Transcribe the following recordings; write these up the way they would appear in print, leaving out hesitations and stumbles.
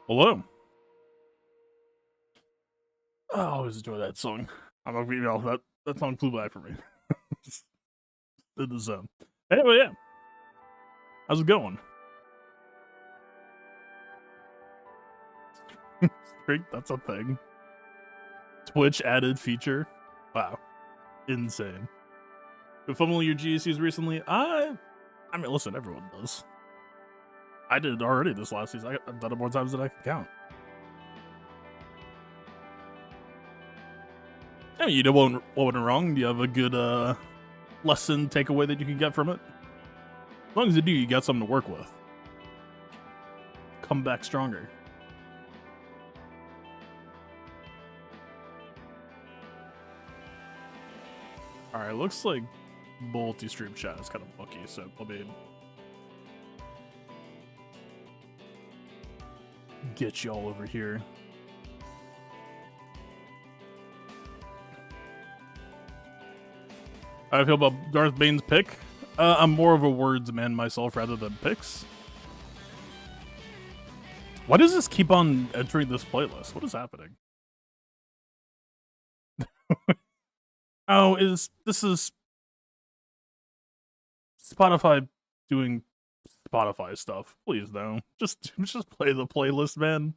Hello. I always enjoy that song. I'm not, that song flew by for me. Just in the zone. Anyway, yeah. How's it going? Streak, that's a thing. Twitch added feature. Wow. Insane. Been fumbling your GACs recently? I mean, listen, everyone does. I did already this last season. I've done it more times than I can count. I mean, you know what went wrong? Do you have a good lesson takeaway that you can get from it? As long as you do, you got something to work with. Come back stronger. Alright, looks like multi-stream chat is kind of bucky, so let me get y'all over here. How do I feel about Darth Bane's pick? I'm more of a words man myself rather than picks. Why does this keep on entering this playlist? What is happening? Oh, this is Spotify doing Spotify stuff? Please no. Just play the playlist, man.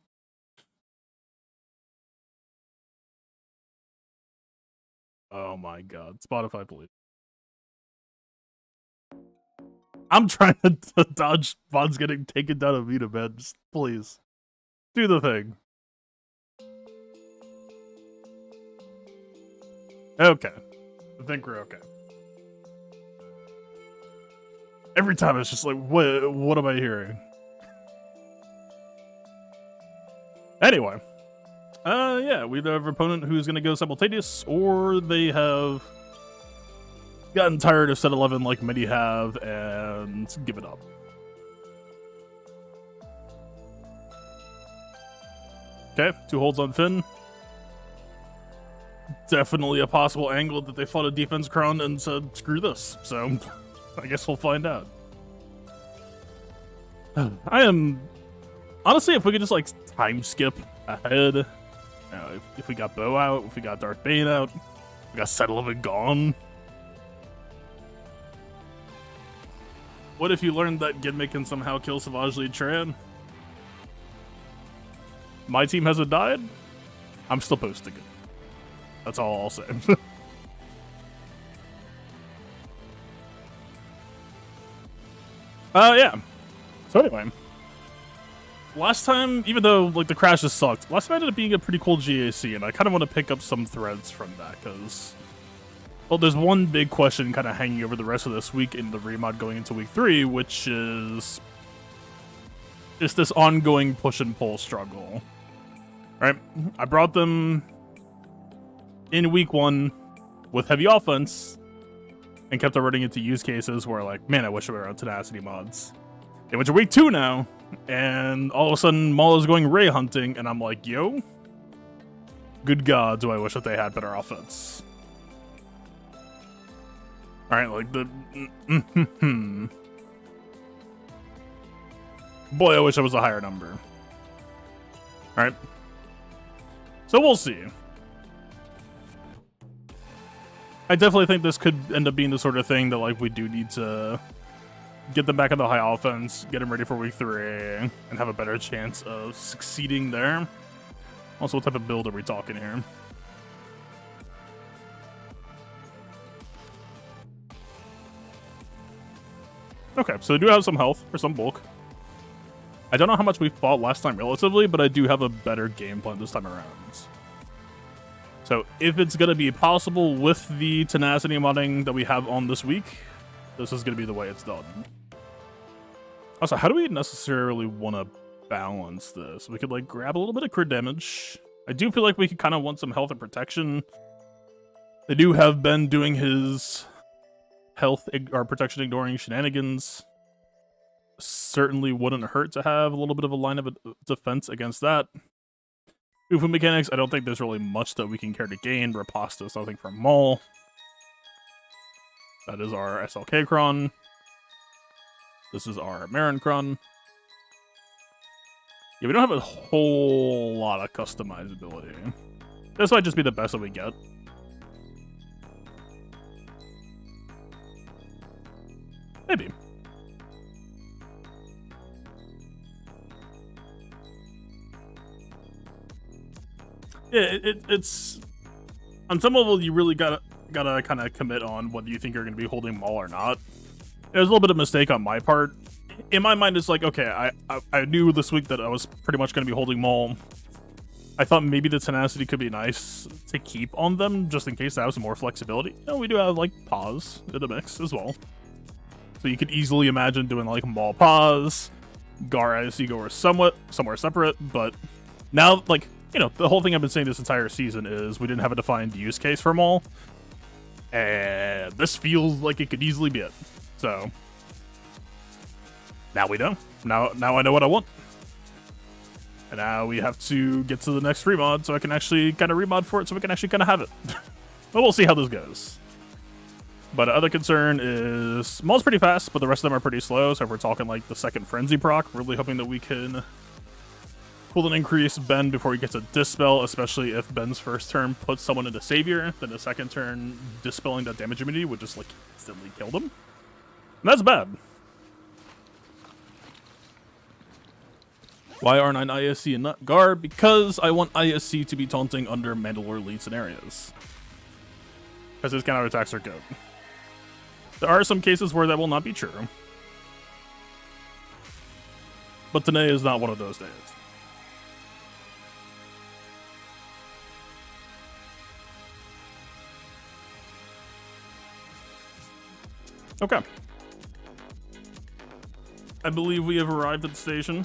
Oh my god, Spotify, please. I'm trying to dodge Von's getting taken down a Vita, man. Just please do the thing. Okay. I think we're okay. Every time it's just like, what am I hearing? Anyway. Yeah, we either have an opponent who's going to go simultaneous, or they have gotten tired of set 11 like many have, and give it up. Okay, 2 holds on Finn. Definitely a possible angle that they fought a defense crown and said, screw this. So, I guess we'll find out. I am... Honestly, if we could just, like, time skip ahead... if we got Bo out, if we got Darth Bane out, we got Set 11 gone. What if you learned that Gimmick can somehow kill Savagely Tran? My team hasn't died? I'm still posting it. That's all I'll say. Yeah. So anyway. Last time, even though like the crashes sucked, last time ended up being a pretty cool GAC, and I kind of want to pick up some threads from that, because... Well, there's one big question kind of hanging over the rest of this week in the remod going into week 3, which is... Just this ongoing push and pull struggle. Right? I brought them in week 1 with heavy offense, and kept on running into use cases where like, man, I wish we were on tenacity mods. They went to week 2 now, and all of a sudden Maul is going Ray hunting, and I'm like, yo, good god, do I wish that they had better offense. Alright, like the... Boy, I wish I was a higher number. Alright. So we'll see. I definitely think this could end up being the sort of thing that like we do need to get them back on the high offense, get them ready for week 3, and have a better chance of succeeding there. Also, what type of build are we talking here? Okay, so they do have some health, or some bulk. I don't know how much we fought last time relatively, but I do have a better game plan this time around. So if it's going to be possible with the tenacity modding that we have on this week, this is going to be the way it's done. Also, how do we necessarily want to balance this? We could like grab a little bit of crit damage. I do feel like we could kind of want some health and protection. They do have Ben doing his health or protection ignoring shenanigans. Certainly wouldn't hurt to have a little bit of a line of defense against that. Ufu mechanics, I don't think there's really much that we can care to gain. Riposta, something from Maul. That is our SLK Kron. This is our Marin Kron. Yeah, we don't have a whole lot of customizability. This might just be the best that we get. Maybe. Yeah, it's on some level you really gotta kind of commit on whether you think you're gonna be holding Maul or not. It was a little bit of a mistake on my part. In my mind, it's like, okay, I knew this week that I was pretty much gonna be holding Maul. I thought maybe the tenacity could be nice to keep on them just in case I have some more flexibility. You know, we do have like pause in the mix as well, so you could easily imagine doing like Maul pause, Gar ISC go somewhere separate. But now, like, you know, the whole thing I've been saying this entire season is we didn't have a defined use case for Maul, and this feels like it could easily be it. So now we know. Now I know what I want. And now we have to get to the next remod so I can actually kind of remod for it so we can actually kind of have it. But we'll see how this goes. But the other concern is Maul's pretty fast, but the rest of them are pretty slow. So if we're talking like the second Frenzy proc, really hoping that we can pull an increase Ben before he gets a Dispel, especially if Ben's first turn puts someone into Savior, then the second turn Dispelling that damage immunity would just like instantly kill them. And that's bad. Why aren't I an ISC and not Gar? Because I want ISC to be taunting under Mandalore lead scenarios. Because his counterattacks are good. There are some cases where that will not be true. But today is not one of those days. Okay. I believe we have arrived at the station.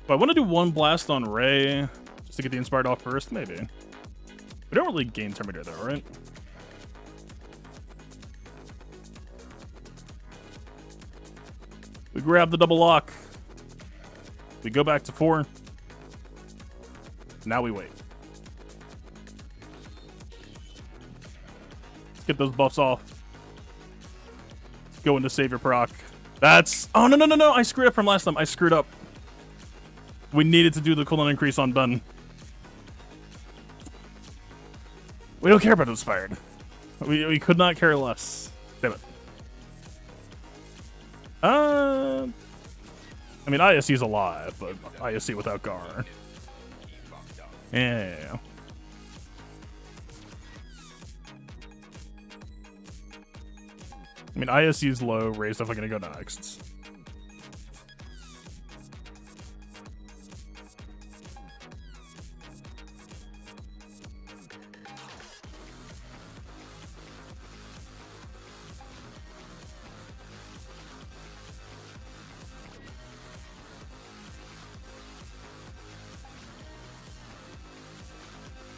But I want to do one blast on Rey, just to get the Inspired off first, maybe. We don't really gain Terminator though, right? We grab the double lock. We go back to 4. Now we wait. Let's get those buffs off. Let's go into Savior proc. That's... Oh, no. I screwed up from last time. I screwed up. We needed to do the cooldown increase on Ben. We don't care about Inspired. We could not care less. Damn it. I mean, ISC's alive, but ISC without Gar. Yeah. I mean, ISC's low. Rey's definitely gonna go next.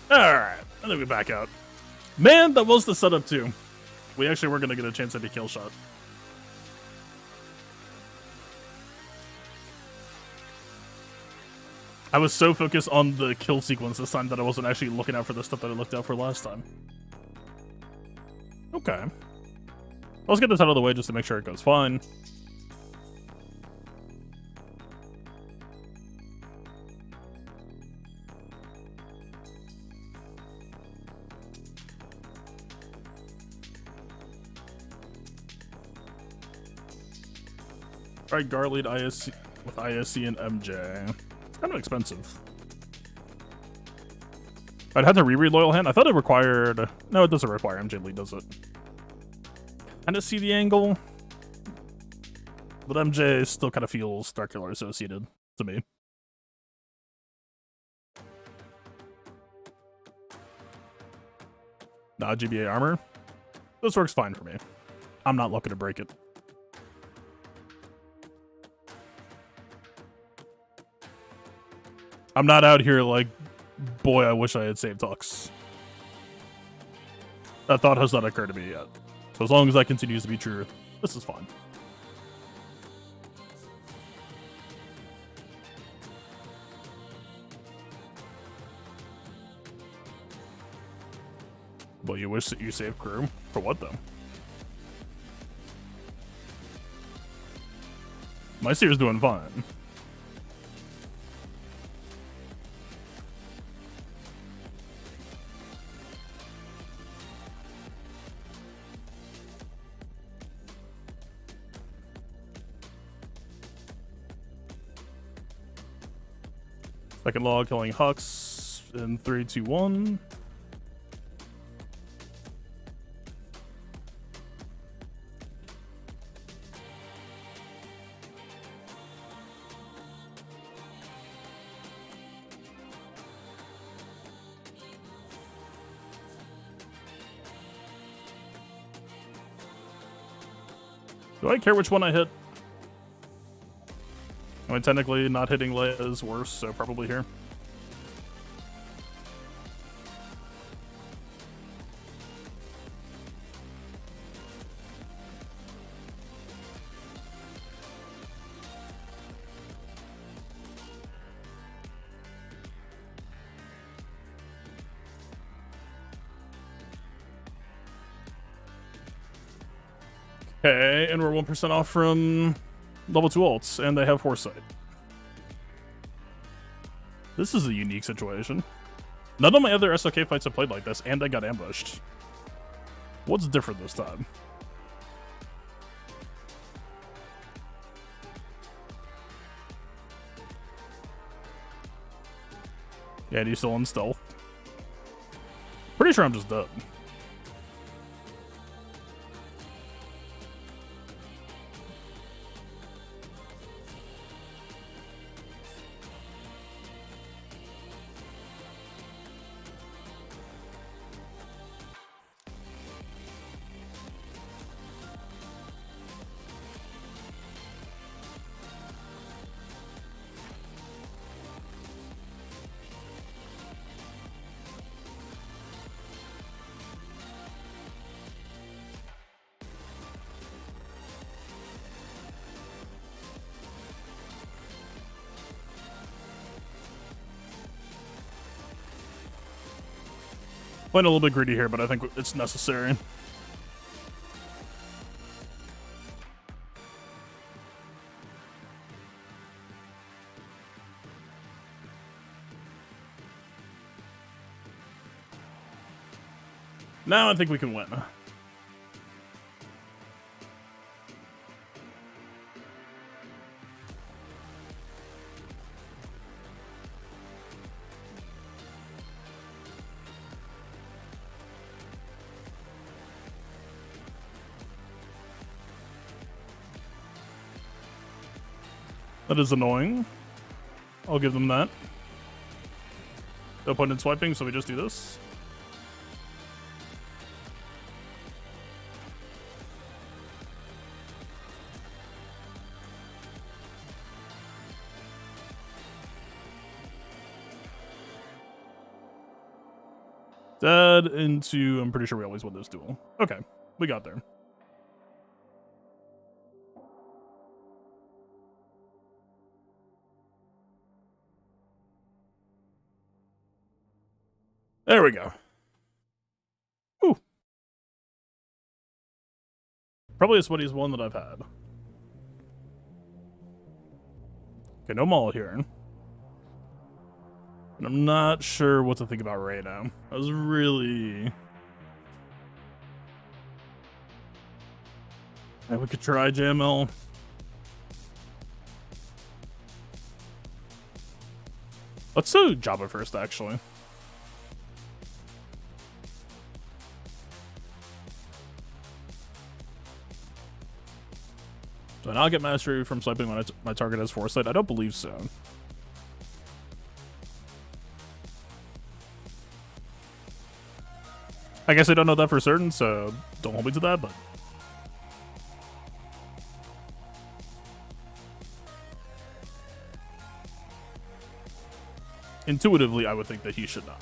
Alright, and then we back out. Man, that was the setup too. We actually were going to get a chance at a kill shot. I was so focused on the kill sequence this time that I wasn't actually looking out for the stuff that I looked out for last time. Okay. Let's get this out of the way just to make sure it goes fine. Alright, Gar lead ISC with ISC and MJ. It's kind of expensive. I'd have to reread Loyal Hand. I thought it required... No, it doesn't require MJ lead, does it? Kind of see the angle. But MJ still kind of feels Dark Killer associated to me. Nah, GBA armor. This works fine for me. I'm not looking to break it. I'm not out here like, boy, I wish I had saved Hux. That thought has not occurred to me yet. So as long as that continues to be true, this is fine. Well, you wish that you saved crew? For what, though? My Seer's doing fine. Second log killing Hux in 3, 2, 1. Do I care which one I hit? I mean, technically, not hitting Leia is worse, so probably here. Okay, and we're 1% off from level 2 ults, and they have Foresight. This is a unique situation. None of my other SOK fights have played like this, and I got ambushed. What's different this time? Yeah, and he's still in stealth. Pretty sure I'm just dead. Playing a little bit greedy here, but I think it's necessary. Now I think we can win. That is annoying. I'll give them that. No point in swiping, so we just do this. Dead into... I'm pretty sure we always win this duel. Okay, we got there. There we go. Whew. Probably the sweatiest one that I've had. Okay, no Maul here. And I'm not sure what to think about Rey now. I was really... we could try JML. Let's do Jabba first, actually. Do I not get mastery from swiping when my target has Foresight? I don't believe so. I guess I don't know that for certain, so don't hold me to that, but... intuitively, I would think that he should not.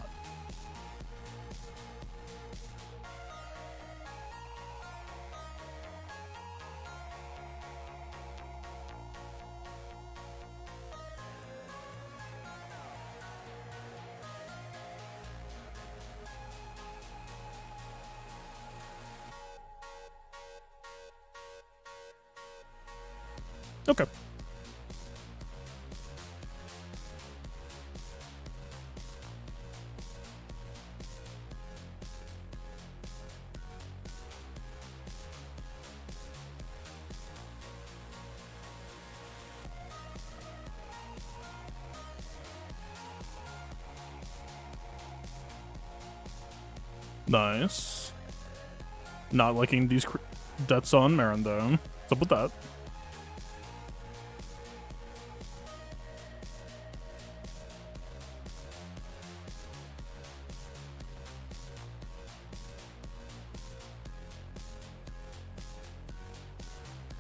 Okay. Nice. Not liking these deaths on Marin, though. What's up with that?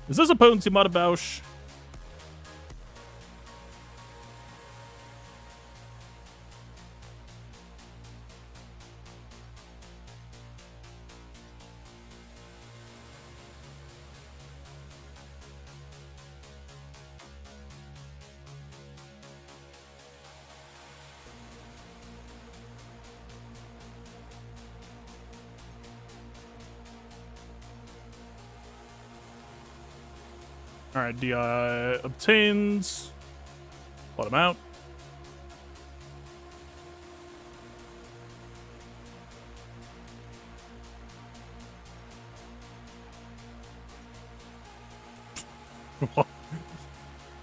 Is this a potency mod Bausch? Alright, DI obtains. Let him out.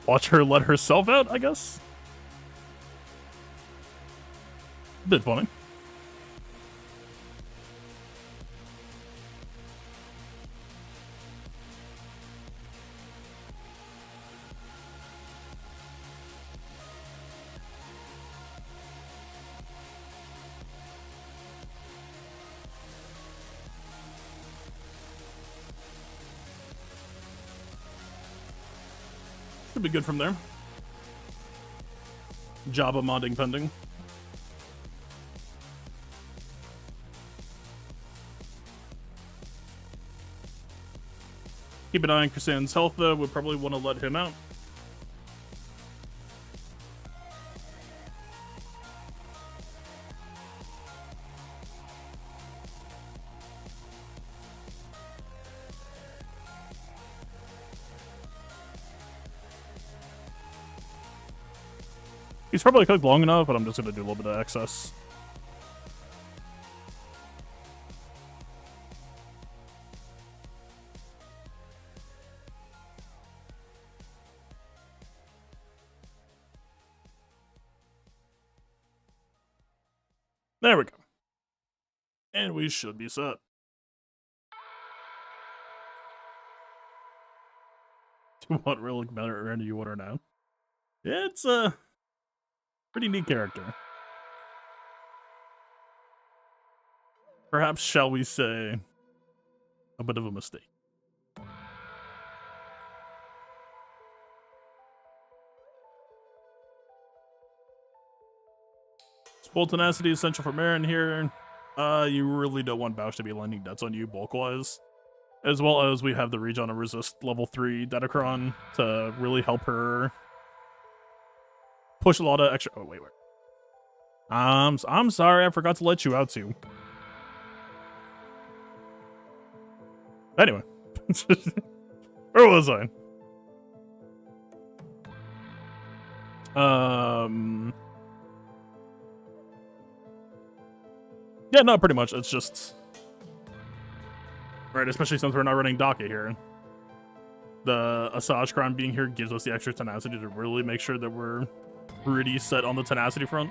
Watch her let herself out, I guess. Bit funny. Should be good from there. Java modding pending. Keep an eye on Krisan's health, though. We'll probably want to let him out. He's probably cooked long enough, but I'm just going to do a little bit of excess. There we go. And we should be set. What relic matter do you want her now? Yeah, it's a pretty neat character. Perhaps, shall we say, a bit of a mistake. Spoil tenacity essential for Marin here. You really don't want Bausch to be landing deaths on you bulk-wise. As well as we have the regen and resist level 3 Datacron to really help her push a lot of extra. Oh, wait. I'm sorry, I forgot to let you out too. Anyway. Where was I? Yeah, no, pretty much. It's just... Right, especially since we're not running Daka here. The Asajj Crown being here gives us the extra tenacity to really make sure that we're pretty set on the tenacity front.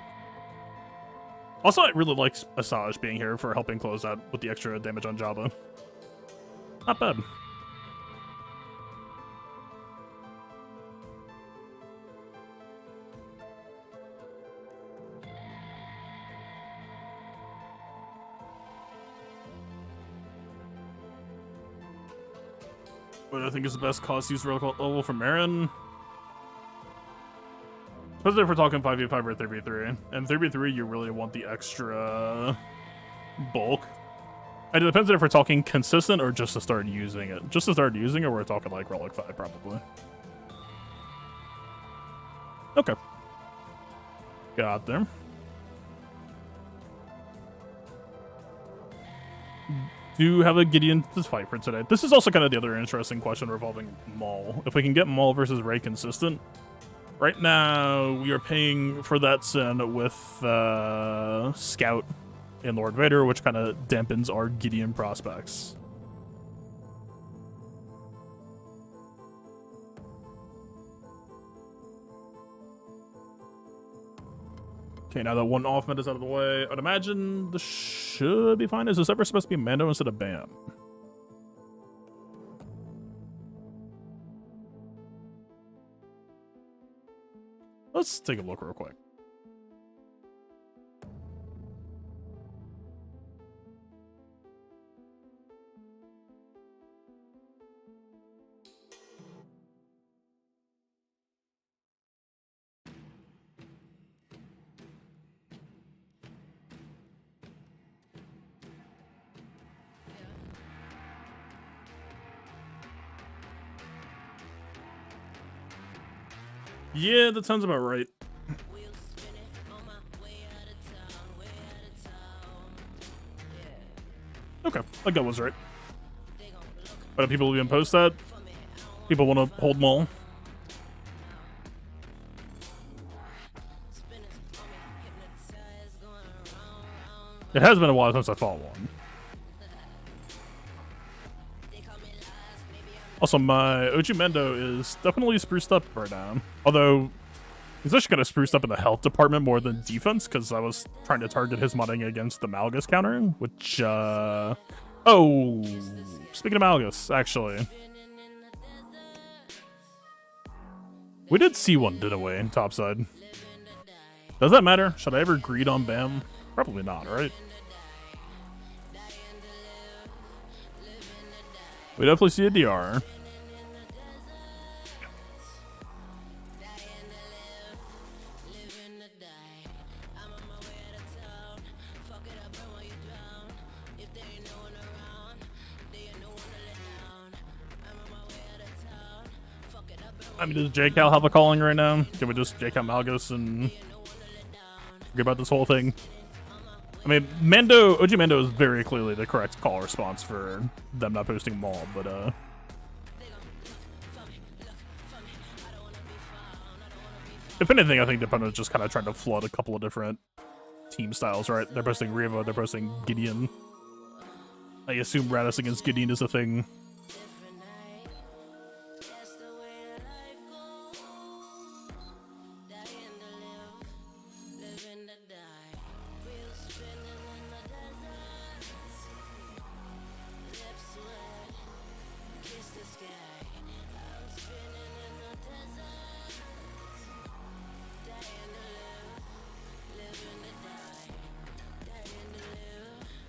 Also, I really like Asajj being here for helping close out with the extra damage on Jabba. Not bad. What I think is the best cost use relic level for Marin. Especially if we're talking 5v5 or 3v3. And 3v3, you really want the extra bulk. And it depends on if we're talking consistent or just to start using it. Just to start using it, we're talking like Relic 5, probably. Okay. Got there. Do have a Gideon to fight for today. This is also kind of the other interesting question revolving Maul. If we can get Maul versus Rey consistent. Right now, we are paying for that sin with Scout and Lord Vader, which kind of dampens our Gideon prospects. Okay, now that one off meta is out of the way, I'd imagine the should be fine. Is this ever supposed to be Mando instead of Bam? Let's take a look real quick. Yeah, that sounds about right. Okay, like that was right. But people will even post that. People want to hold Maul. It has been a while since I fought one. Also, my OG Mendo is definitely spruced up right now. Although, he's actually kind of spruced up in the health department more than defense, because I was trying to target his modding against the Malgus counter, which, oh, speaking of Malgus, actually. We did see one, didn't we, topside? Does that matter? Should I ever greed on Bam? Probably not, right? We definitely see a DR. I mean, does JCal have a calling right now? Can we just JCal Malgus and forget about this whole thing? I mean, OG Mando is very clearly the correct call response for them not posting Maul, but if anything, I think the opponent's just kind of trying to flood a couple of different team styles, right? They're posting Revo, they're posting Gideon. I assume Radis against Gideon is a thing.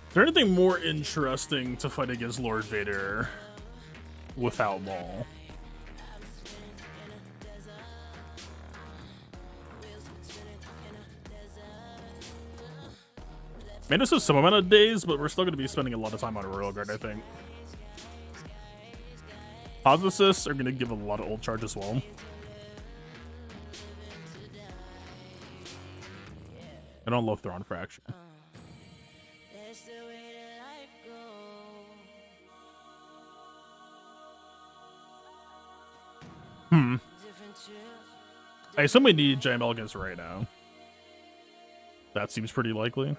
Is there anything more interesting to fight against Lord Vader without Maul? Man, this is some amount of days, but we're still going to be spending a lot of time on Royal Guard, I think. Positus are going to give a lot of old charge as well. I don't love Thrawn Fraction. I assume we need JML against right now. That seems pretty likely.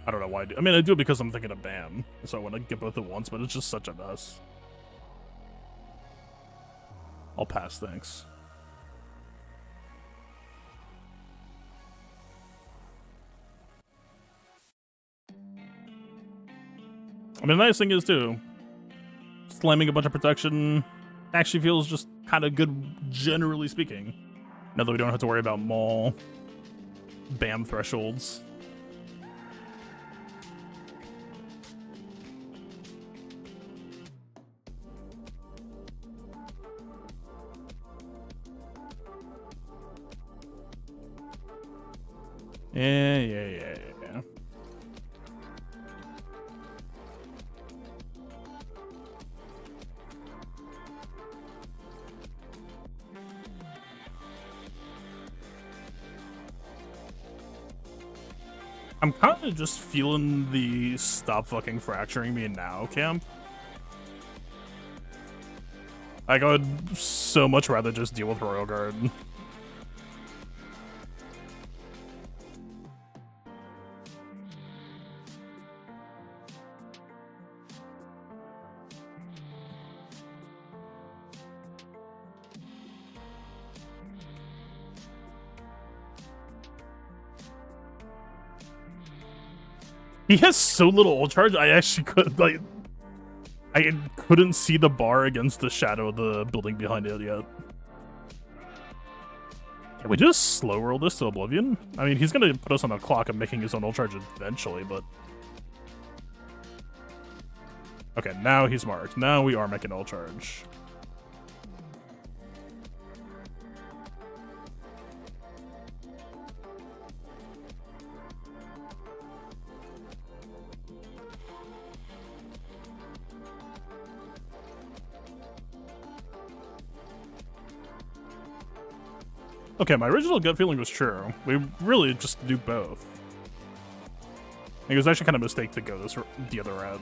I don't know why I do. I mean, I do it because I'm thinking of Bam, so I want to get both at once, but it's just such a mess. I'll pass, thanks. I mean, the nice thing is, too, slamming a bunch of protection actually feels just kind of good, generally speaking. Now that we don't have to worry about Maul, Bam thresholds. Yeah. I'm kind of just feeling the stop fucking fracturing me now camp. Like, I would so much rather just deal with Royal Guard. He has so little ult charge, I actually could, like... I couldn't see the bar against the shadow of the building behind it yet. Can we just slow roll this to Oblivion? I mean, he's gonna put us on the clock of making his own ult charge eventually, but... Okay, now he's marked. Now we are making ult charge. Okay, my original gut feeling was true. We really just do both. It was actually kind of a mistake to go the other route.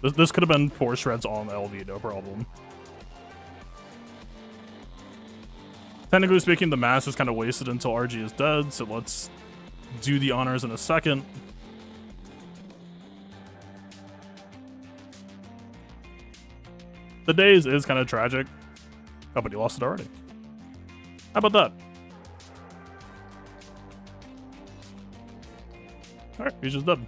This could have been poor shreds on LV, no problem. Technically speaking, the mass is kind of wasted until RG is dead, so let's do the honors in a second. The days is kind of tragic. Oh, but he lost it already. How about that? Alright, he's just done.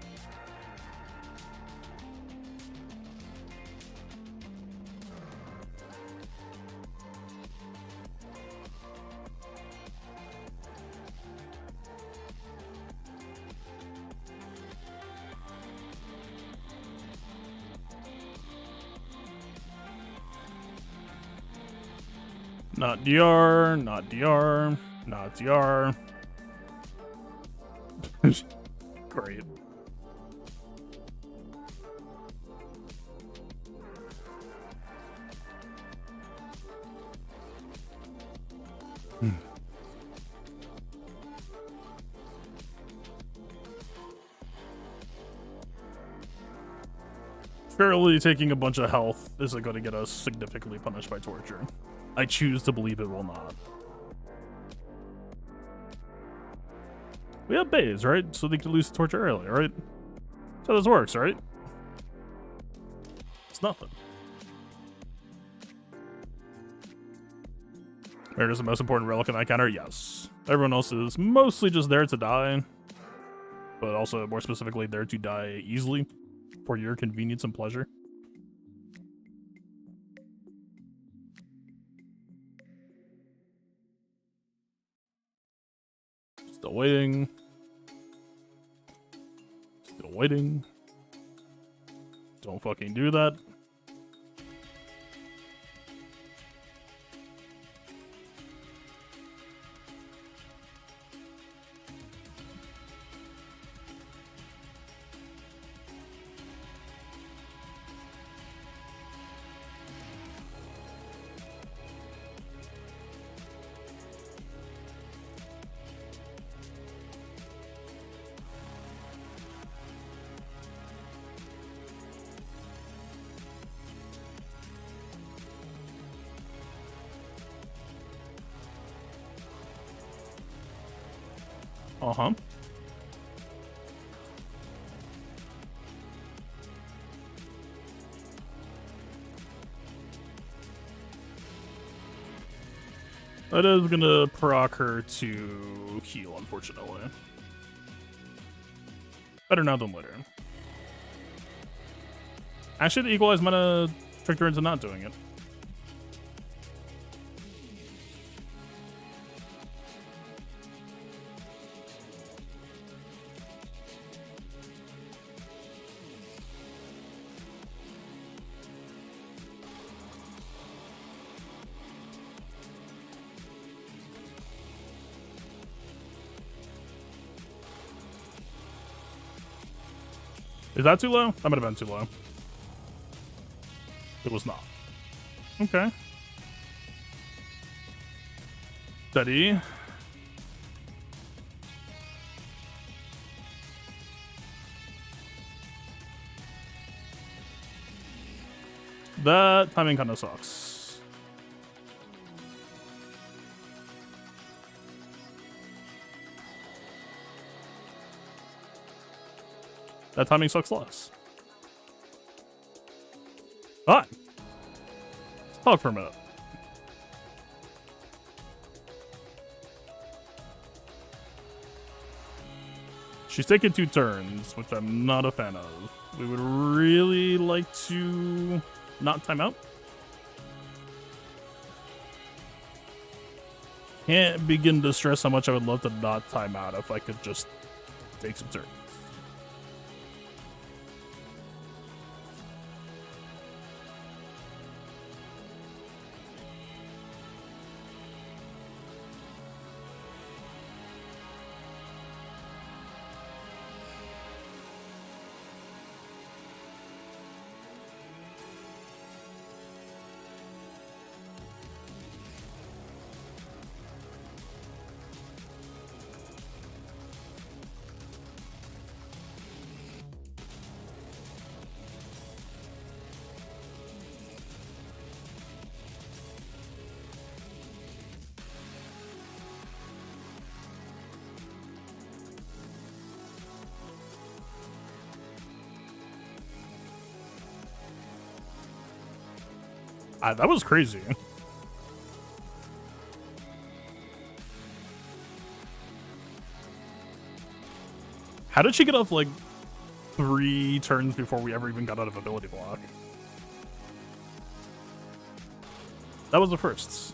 Not DR, not DR, not DR. Great. Surely taking a bunch of health isn't going to get us significantly punished by torture. I choose to believe it will not. We have bays, right? So they can lose the torture early, right? So this works, right? It's nothing. Where is the most important relic in that counter? Yes. Everyone else is mostly just there to die. But also, more specifically, there to die easily. For your convenience and pleasure. Still waiting. Still waiting. Don't fucking do that. Uh-huh. That is gonna proc her to heal, unfortunately. Better now than later. Actually, the equalize mana tricked her into not doing it. Is that too low? That might have been too low. It was not. Okay. Steady. That timing kind of sucks. That timing sucks less. Fine. Let's talk for a minute. She's taking 2 turns, which I'm not a fan of. We would really like to not time out. Can't begin to stress how much I would love to not time out if I could just take some turns. That was crazy. How did she get off like 3 turns before we ever even got out of ability block? That was the first.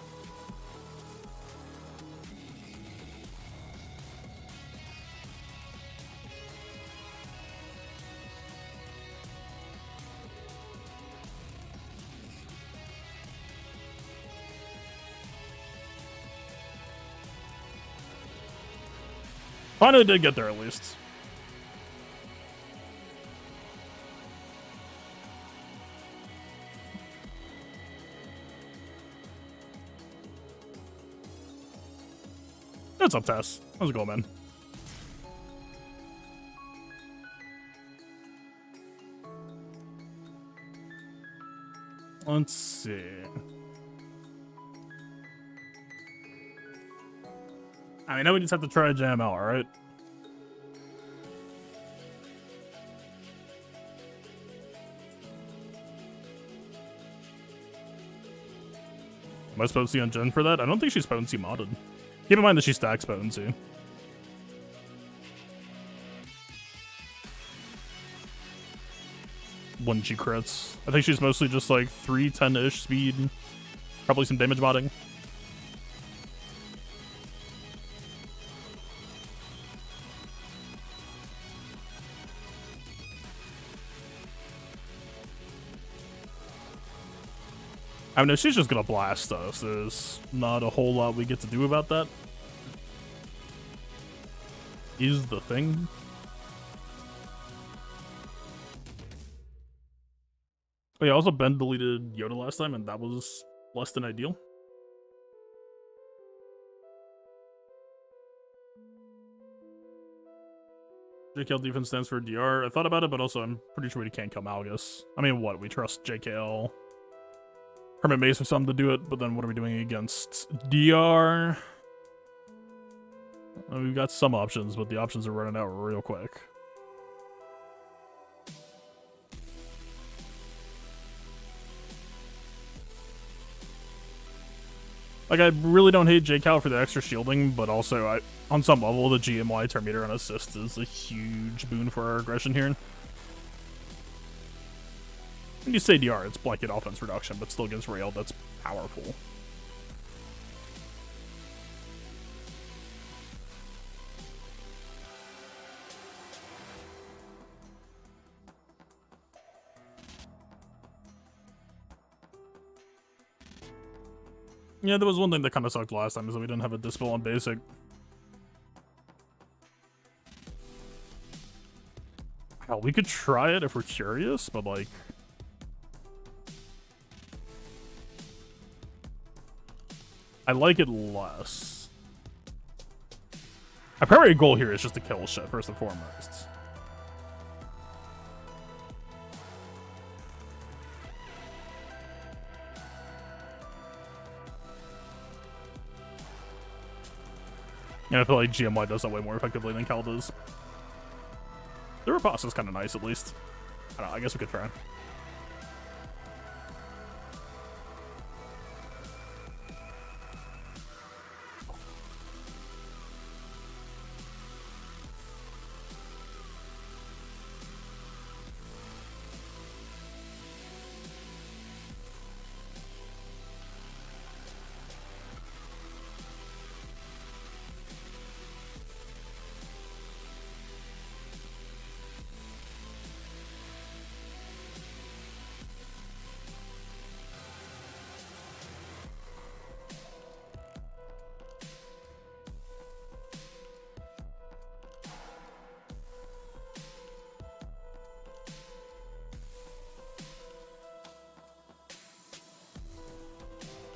Finally did get there at least. What's up, Tess? How's it going, man? Let's see. I know we just have to try JML, alright? Am I supposed to see on Jen for that? I don't think she's potency modded. Keep in mind that she stacks potency. When she crits. I think she's mostly just like 310-ish speed. Probably some damage modding. I mean, if she's just gonna blast us, there's not a whole lot we get to do about that. Is the thing. Oh yeah, also Ben deleted Yoda last time, and that was less than ideal. JKL defense stands for DR. I thought about it, but also I'm pretty sure we can't kill Malgus. I mean, what? We trust JKL. Hermit Mace or something to do it, but then what are we doing against DR? We've got some options, but the options are running out real quick. Like, I really don't hate JKal for the extra shielding, but also, on some level, the GMY turn meter on assist is a huge boon for our aggression here. When you say DR, it's blanket offense reduction, but still against rail, that's powerful. Yeah, there was one thing that kind of sucked last time, is that we didn't have a dispel on basic. Hell, we could try it if we're curious, but like... I like it less. Our primary goal here is just to kill shit, first and foremost. And I feel like GMY does that way more effectively than Cal does. The riposte is kind of nice, at least. I don't know, I guess we could try.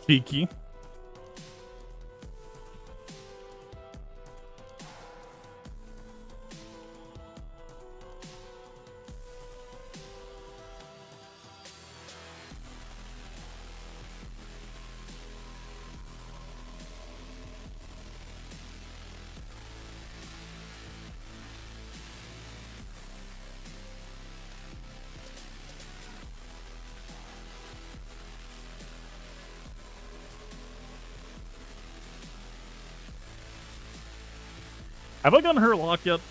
Cheeky. Have I gotten her locked yet? I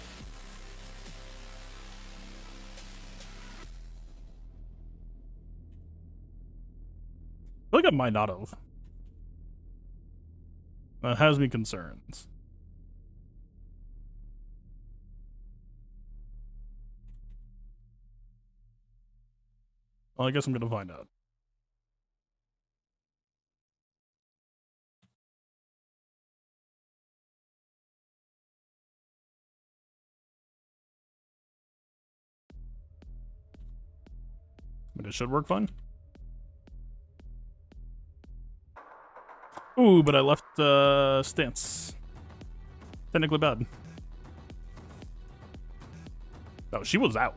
feel like I might not have. That has me concerned. Well, I guess I'm gonna find out. But it should work fine. Ooh, but I left stance. Technically bad. No, she was out.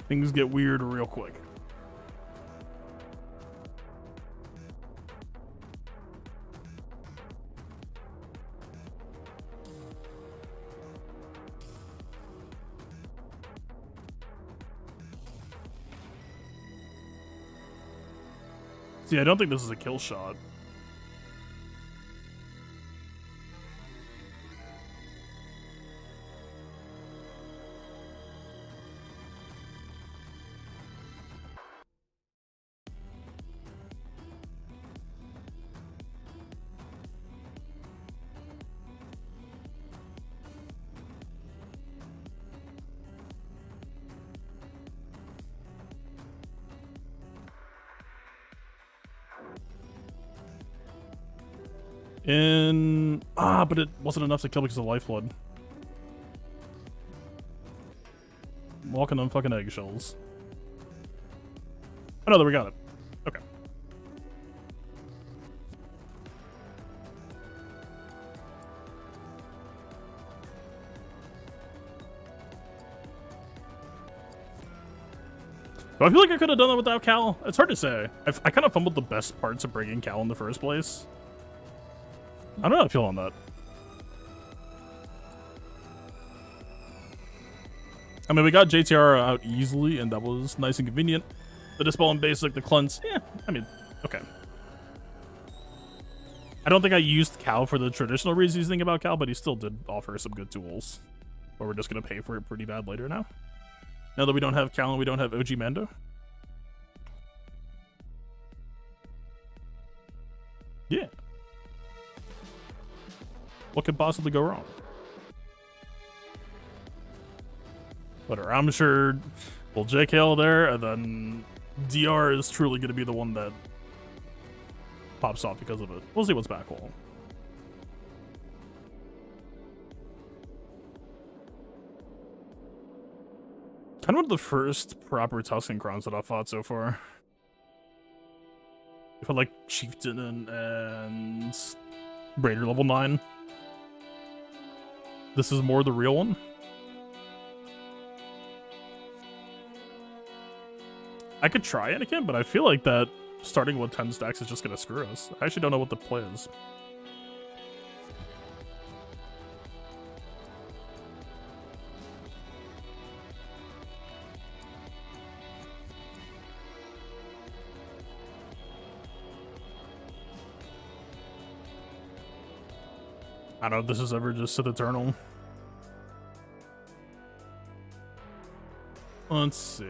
Things get weird real quick. See, I don't think this is a kill shot. But it wasn't enough to kill because of lifeblood. I'm walking on fucking eggshells. Oh no, we got it. Okay. So I feel like I could have done that without Cal. It's hard to say. I kind of fumbled the best parts of bringing Cal in the first place. I don't know how I feel on that. I mean, we got JTR out easily, and that was nice and convenient. The Dispel and Basic, the Cleanse, yeah, I mean, okay. I don't think I used Cal for the traditional reasons you think about Cal, but he still did offer some good tools. But we're just going to pay for it pretty bad later now. Now that we don't have Cal and we don't have OG Mando. Yeah. What could possibly go wrong? Whatever, I'm sure we'll JKL there, and then DR is truly going to be the one that pops off because of it. We'll see what's back wall. Kind of one of the first proper Tuscan crowns that I've fought so far. We've had like Chieftain and Raider level 9. This is more the real one. I could try Anakin, but I feel like that starting with 10 stacks is just gonna screw us. I actually don't know what the play is. I don't know if this is ever just Sith Eternal. Let's see.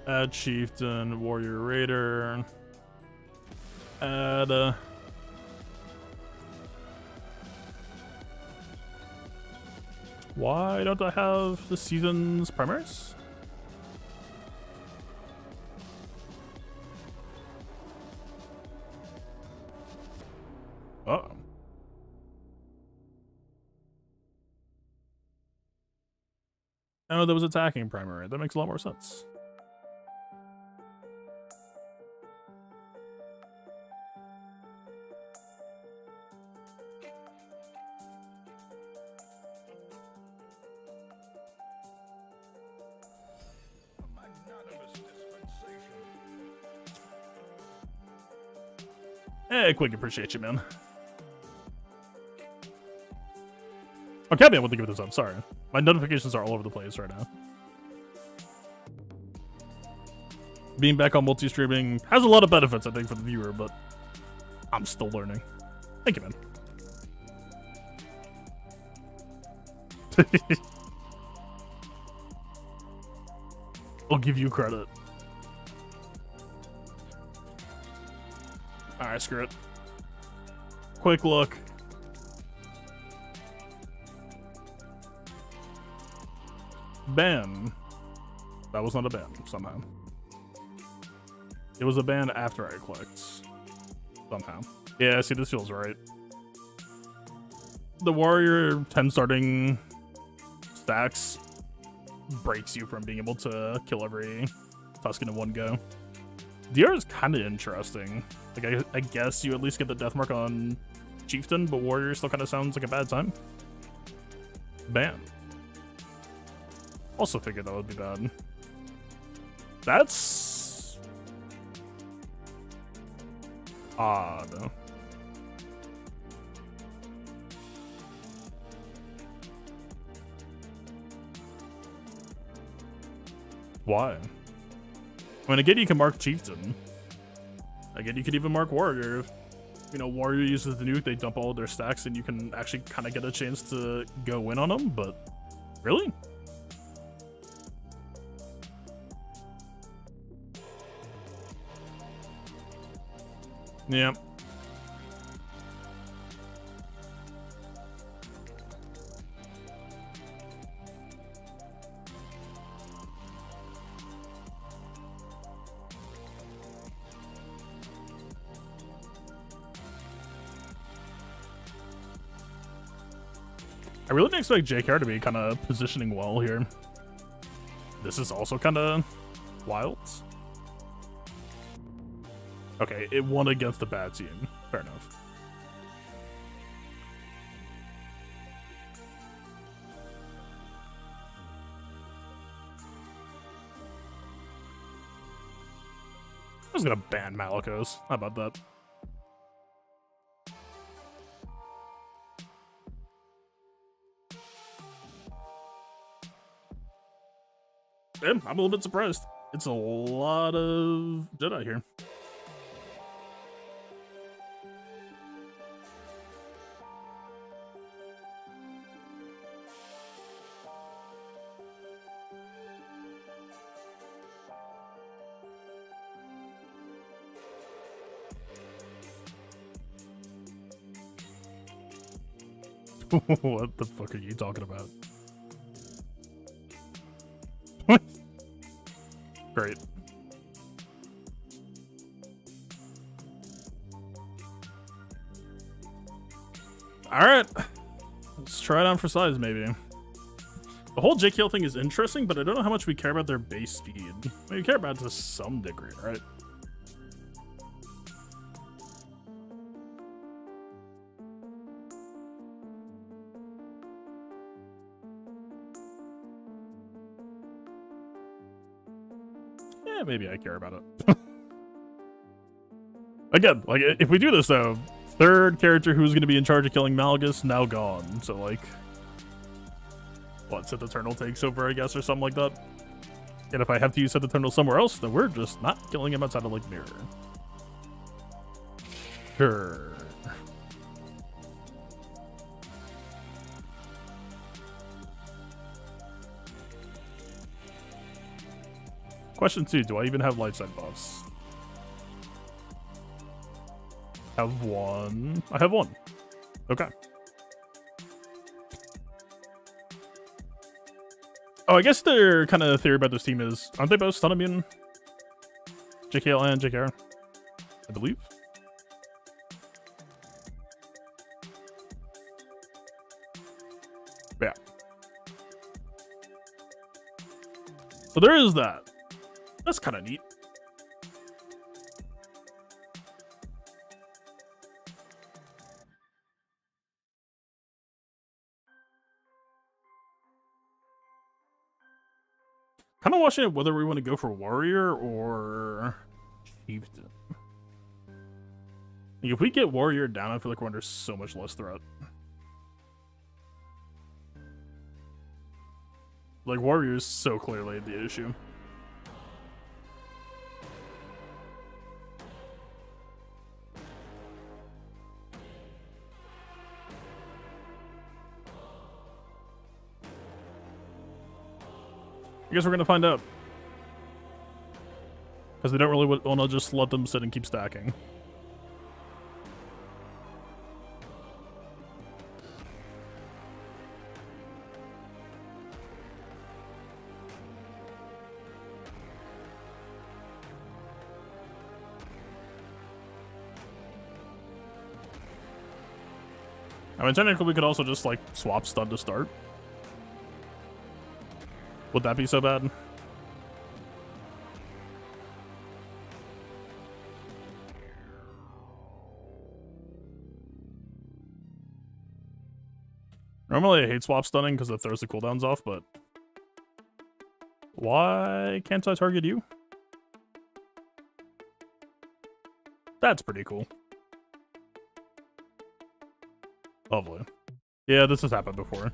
Add Chieftain, Warrior Raider. Add why don't I have the season's primaries? Uh-oh. Oh, that was attacking primary. That makes a lot more sense. Hey, Quick, appreciate you, man. Okay, I want to give this up. Sorry. My notifications are all over the place right now. Being back on multi-streaming has a lot of benefits, I think, for the viewer, but I'm still learning. Thank you, man. I'll give you credit. Alright, screw it. Quick look. Ban. That was not a ban, somehow. It was a ban after I clicked. Somehow. Yeah, see, this feels right. The Warrior 10 starting stacks breaks you from being able to kill every Tuscan in one go. DR is kind of interesting. Like, I guess you at least get the death mark on Chieftain, but Warrior still kind of sounds like a bad time. Ban. Also figured that would be bad. That's odd. Why? I mean, again, you can mark Chieftain. Again, you could even mark Warrior. If, you know, Warrior uses the nuke, they dump all of their stacks, and you can actually kind of get a chance to go in on them, but really? Yeah. I really didn't expect JKR to be kind of positioning well here. This is also kind of wild. Okay, it won against the bad team. Fair enough. I was gonna ban Malicos. How about that? I'm a little bit surprised. It's a lot of Jedi here. What the fuck are you talking about? Great. Alright. Let's try it on for size, maybe. The whole JKL thing is interesting, but I don't know how much we care about their base speed. I mean, we care about it to some degree, right? Yeah, maybe I care about it. Again, like, if we do this, though, third character who's going to be in charge of killing Malgus, now gone. So, like, what, Sith Eternal takes over, I guess, or something like that? And if I have to use Sith Eternal somewhere else, then we're just not killing him outside of Lake Mirror. Sure. Question 2, do I even have light side buffs? Have one. I have one. Okay. Oh, I guess their kind of theory about this team is, aren't they both stun immune? JKL and JKR, I believe. Yeah. So there is that. That's kind of neat. Kind of watching it whether we want to go for Warrior or Chieftain. Like, if we get Warrior down, I feel like we're under so much less threat. Like, Warrior is so clearly the issue. I guess we're gonna find out. Because they don't really want to just let them sit and keep stacking. I mean, technically we could also just, like, swap stun to start. Would that be so bad? Normally I hate swap stunning because it throws the cooldowns off, but why can't I target you? That's pretty cool. Lovely. Yeah, this has happened before.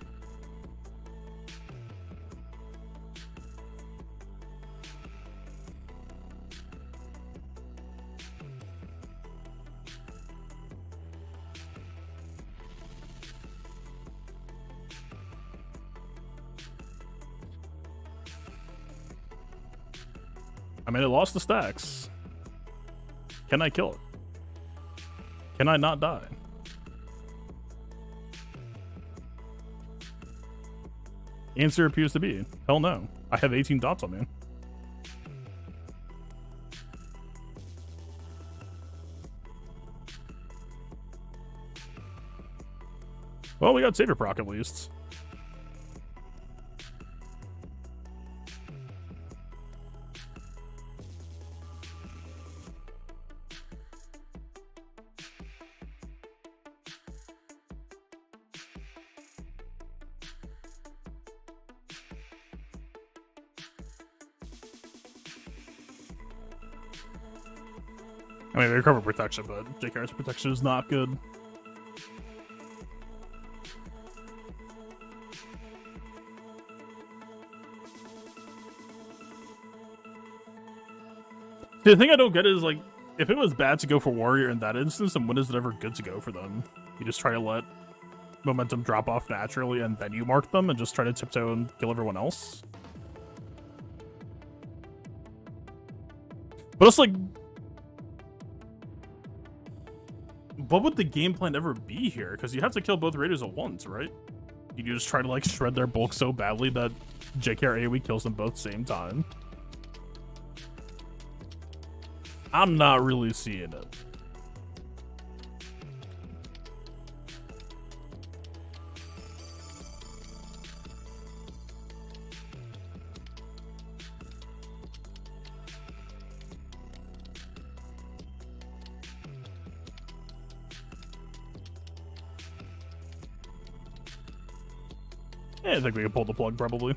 I mean, it lost the stacks. Can I kill it? Can I not die? Answer appears to be, hell no. I have 18 dots on me. Well, we got Saber proc at least. I mean, they recover protection, but JKR's protection is not good. See, the thing I don't get is, like, if it was bad to go for Warrior in that instance, then when is it ever good to go for them? You just try to let momentum drop off naturally, and then you mark them, and just try to tiptoe and kill everyone else? But it's like, what would the game plan ever be here? Because you have to kill both raiders at once, right? You just try to, like, shred their bulk so badly that JKR AoE kills them both same time. I'm not really seeing it. Yeah, I think we can pull the plug, probably.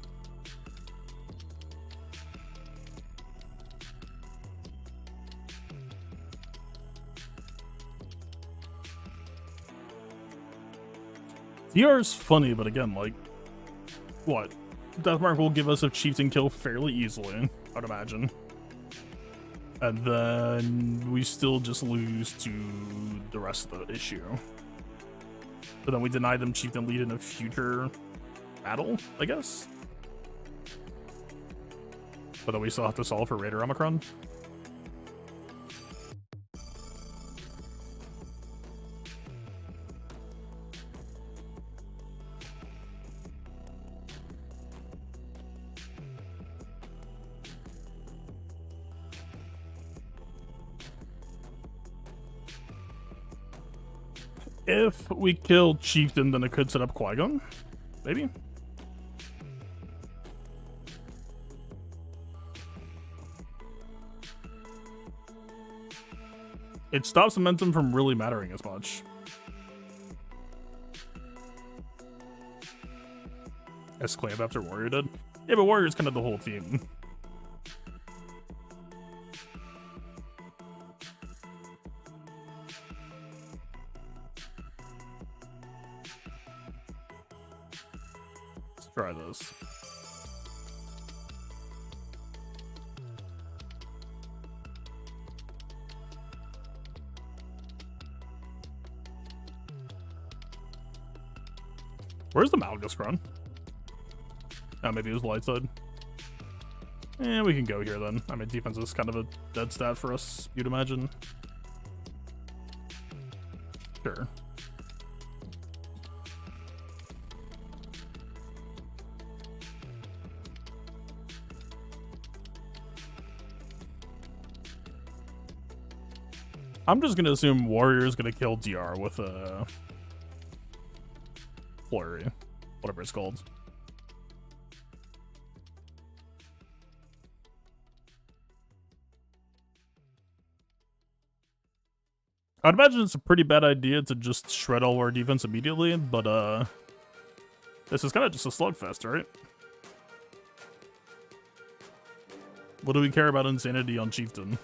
DR is funny, but again, like, what? Deathmark will give us a chieftain kill fairly easily, I'd imagine. And then we still just lose to the rest of the issue. But then we deny them chieftain lead in a future battle, I guess? But then we still have to solve for Raider Omicron. If we kill Chieftain, then it could set up Qui-Gon. Maybe? It stops momentum from really mattering as much. Exclaim after Warrior did? Yeah, but Warrior's kind of the whole team. Let's try this. Where's the Malgus run? Oh, maybe it was light side. Eh, we can go here then. I mean, defense is kind of a dead stat for us, you'd imagine. Sure. I'm just gonna assume Warrior is gonna kill DR with a flurry, whatever it's called. I'd imagine it's a pretty bad idea to just shred all our defense immediately, but this is kind of just a slugfest, right? What do we care about insanity on Chieftain?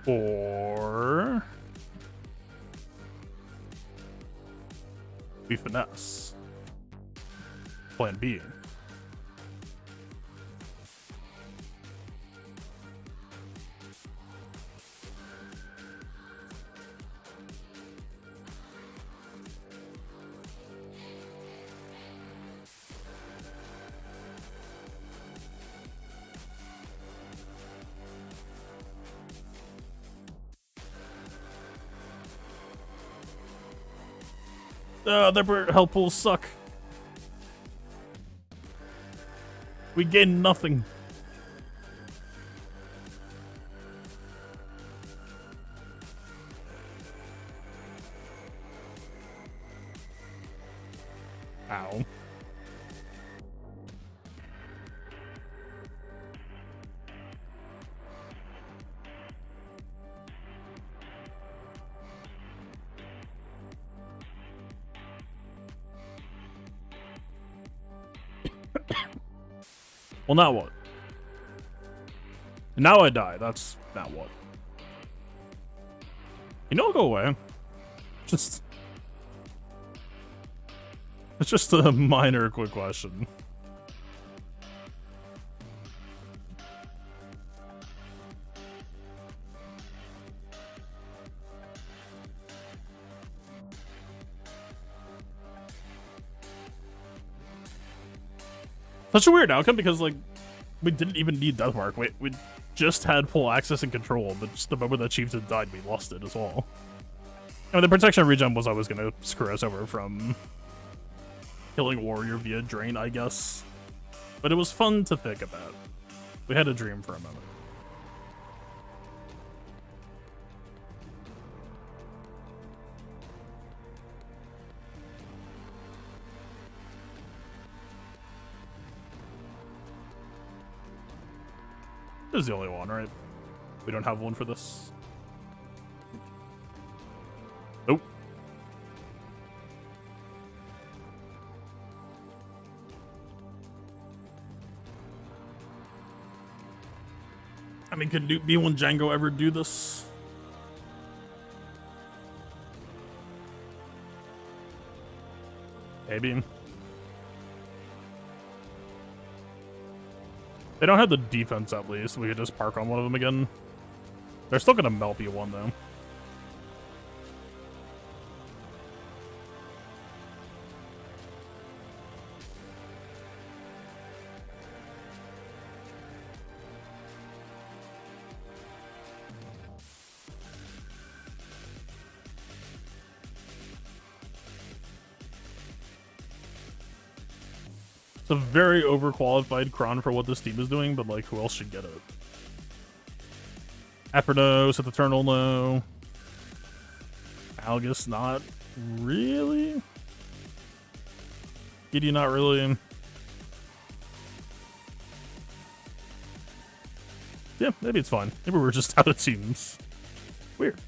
Or we finesse. Plan B. Their help will suck. We gain nothing. Ow. Well, now what? Now I die. That's now what? You know, go away. It's just a minor quick question. Such a weird outcome because, like, we didn't even need Deathmark. We just had full access and control, but just the moment that Chieftain died, we lost it as well. I mean, the protection regen was always going to screw us over from killing Warrior via Drain, I guess. But it was fun to think about. We had a dream for a moment. This is the only one, right? We don't have one for this. Nope. I mean, could B1 Django ever do this? Maybe. They don't have the defense at least. We could just park on one of them again. They're still gonna melt B1 though. It's a very overqualified cron for what this team is doing, but like, who else should get it? Aphrodite, Sith Eternal, no. Algus, not really. Giddy, not really. Yeah, maybe it's fine. Maybe we're just out of teams. Weird.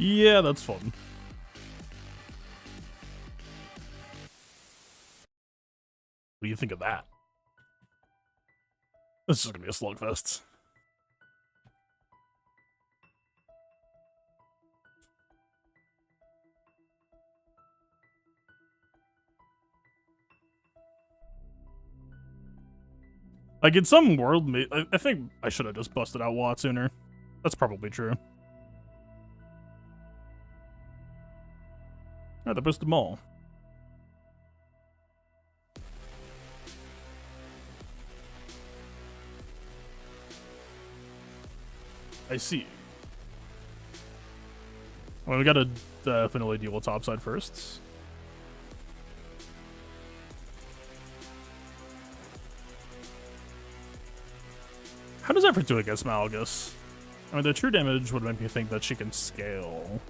Yeah, that's fun. What do you think of that? This is gonna be a slugfest. Like, in some world, I think I should have just busted out Watt sooner. That's probably true. Alright, they boosted them all. I see. Well, we gotta definitely deal with topside first. How does Effort do against Malgus? I mean, the true damage would make me think that she can scale.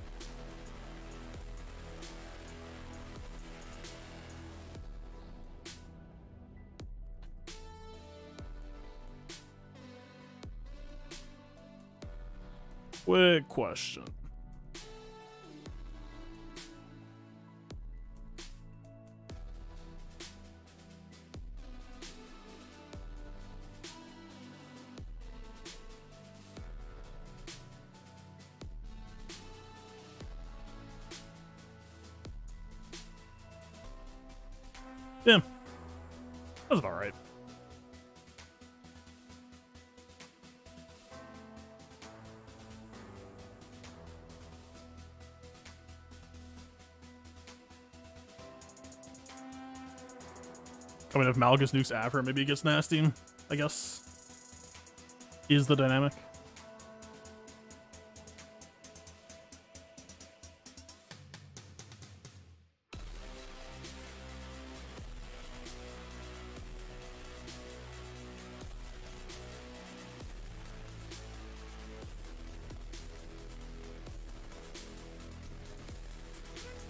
Quick question. Yeah, that's about right. I mean, if Malgus nukes Afro, maybe it gets nasty, I guess. Is the dynamic.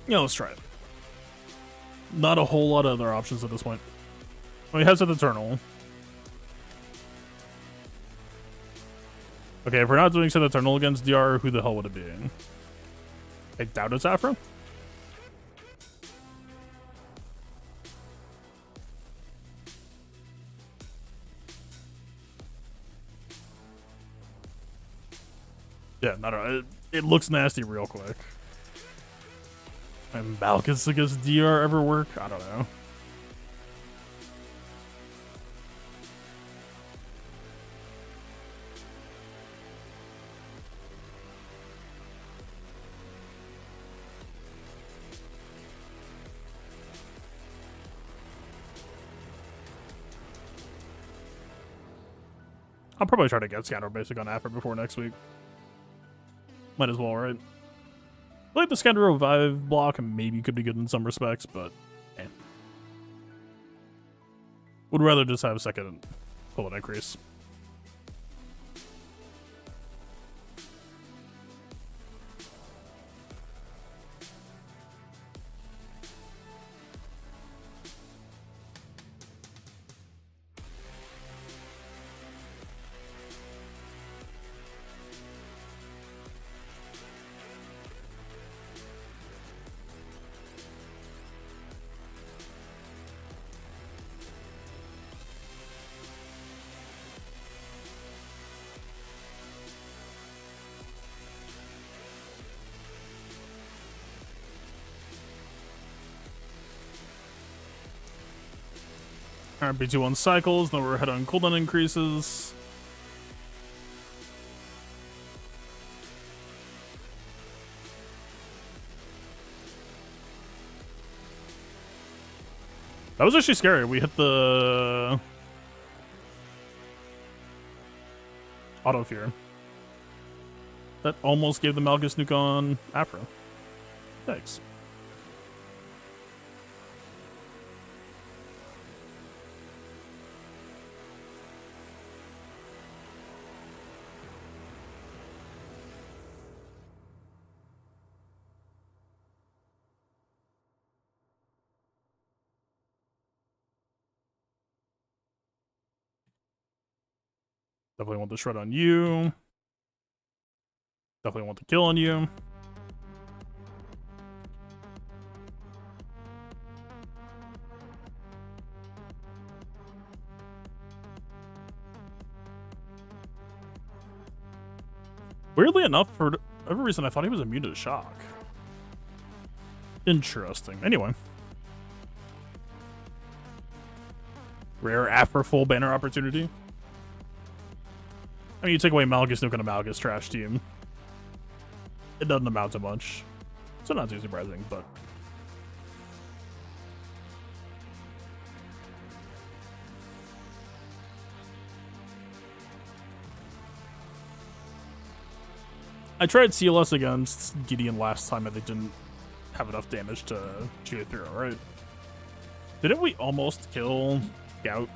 Yeah, let's try it. Not a whole lot of other options at this point. Well, he has an Eternal. Okay, if we're not doing Sith Eternal against DR, who the hell would it be? I doubt it's Afro. Yeah, not a, it looks nasty real quick. And Malgus against DR ever work? I don't know. I'll probably try to get Scatter Basic on Afro before next week. Might as well, right? I like the Scanner Revive block, and maybe could be good in some respects, but eh. Would rather just have a second bullet increase. Alright, B2 cycles, then we're ahead on cooldown increases. That was actually scary. We hit the auto fear. That almost gave the Malgus nuke on Afro. Thanks. Definitely want the shred on you. Definitely want the kill on you. Weirdly enough, for whatever reason, I thought he was immune to shock. Interesting. Anyway. Rare after full banner opportunity. I mean, you take away Malgus nuke on a Malgus trash team. It doesn't amount to much. So not too surprising, but... I tried CLS against Gideon last time and they didn't have enough damage to chew it through, right? Didn't we almost kill Scout?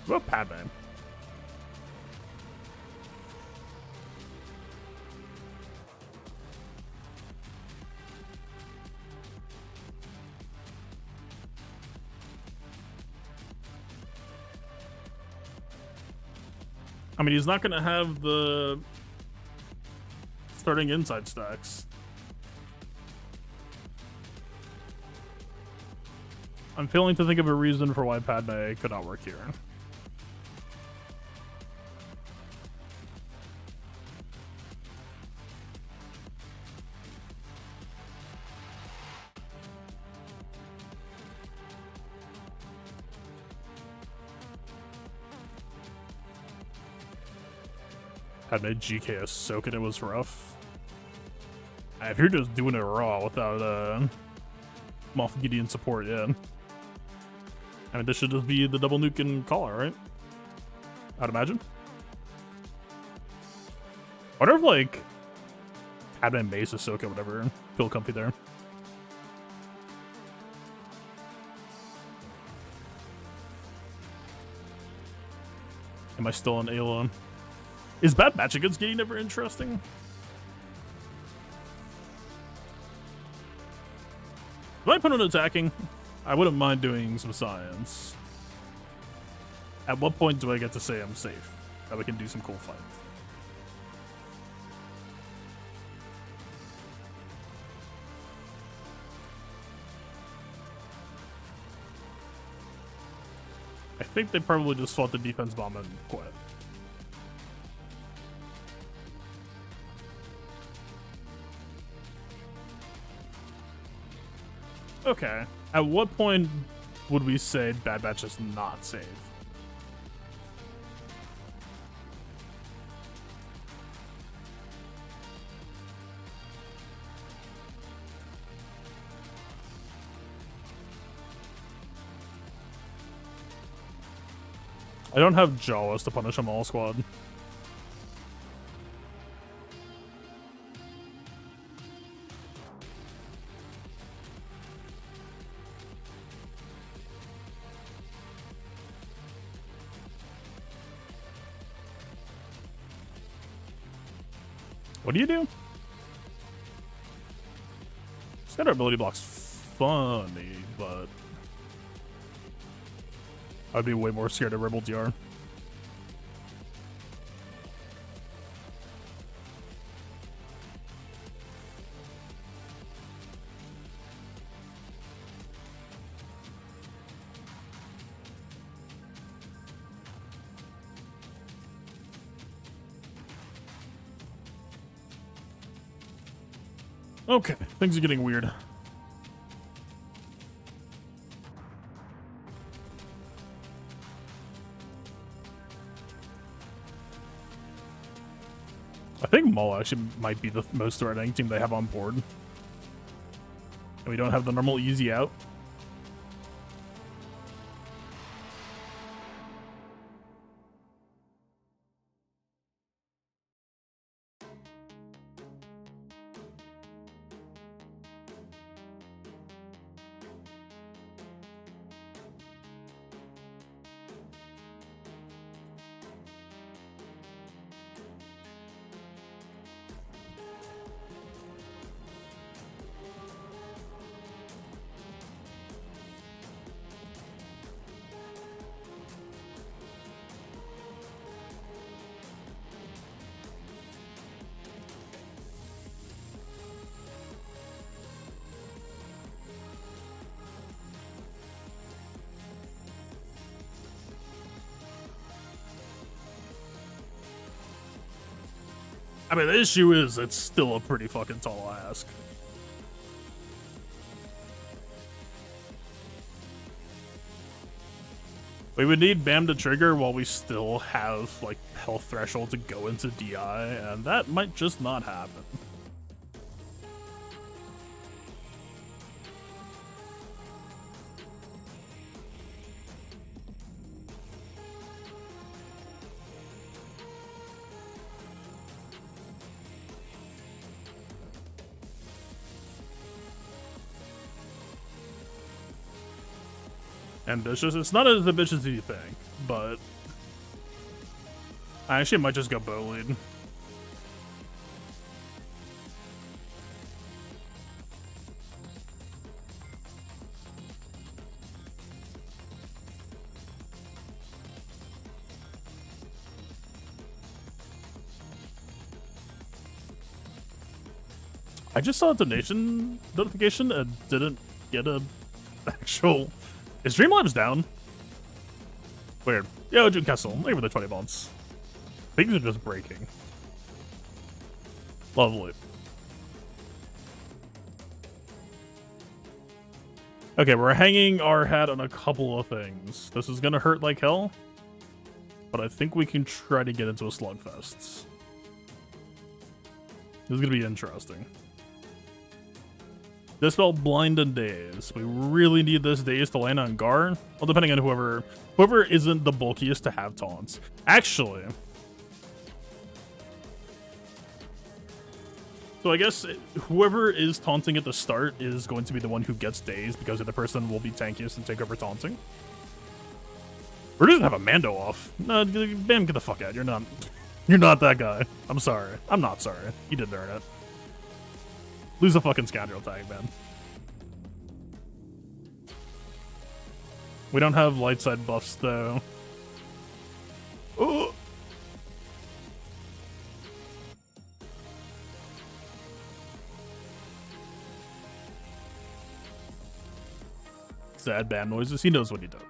What about Padme? I mean, he's not going to have the starting inside stacks. I'm failing to think of a reason for why Padme could not work here. Padme GK Ahsoka, it was rough. If you're just doing it raw without Moff Gideon support, yeah. I mean, this should just be the double nuke and collar, right? I'd imagine. I wonder if, like, Padme Mace, Ahsoka, whatever, feel comfy there. Am I still on Ayla? Is bad match against Gideon ever interesting? If I put on attacking, I wouldn't mind doing some science. At what point do I get to say I'm safe? That we can do some cool fights. I think they probably just fought the defense bomb and quit. Okay. At what point would we say Bad Batch is not safe? I don't have Jawas to punish them all, squad. What do you do? Scatter ability block's funny, but I'd be way more scared of Rebel DR. Okay, things are getting weird. I think Maul actually might be the most threatening team they have on board. And we don't have the normal easy out. I mean, the issue is it's still a pretty fucking tall ask. We would need BAM to trigger while we still have, like, health threshold to go into DI, and that might just not happen. Ambitious. It's not as ambitious as you think, but I actually might just go bow lead. I just saw a donation notification and didn't get a actual. Is Streamlabs down? Weird. Yo, June Kessel, thank you for the 20 months. Things are just breaking. Lovely. Okay, we're hanging our hat on a couple of things. This is gonna hurt like hell, but I think we can try to get into a slugfest. This is gonna be interesting. Dispel Blind and Daze. We really need this Daze to land on Gar. Well, depending on whoever isn't the bulkiest to have taunts. Actually. So I guess whoever is taunting at the start is going to be the one who gets Dazed because the other person will be tankiest and take over taunting. We're just gonna have a Mando off. No, Bam, get the fuck out. You're not that guy. I'm sorry. I'm not sorry. You didn't earn it. Lose a fucking scoundrel tag, man. We don't have light side buffs, though. Oh! Sad bad noises. He knows what he does.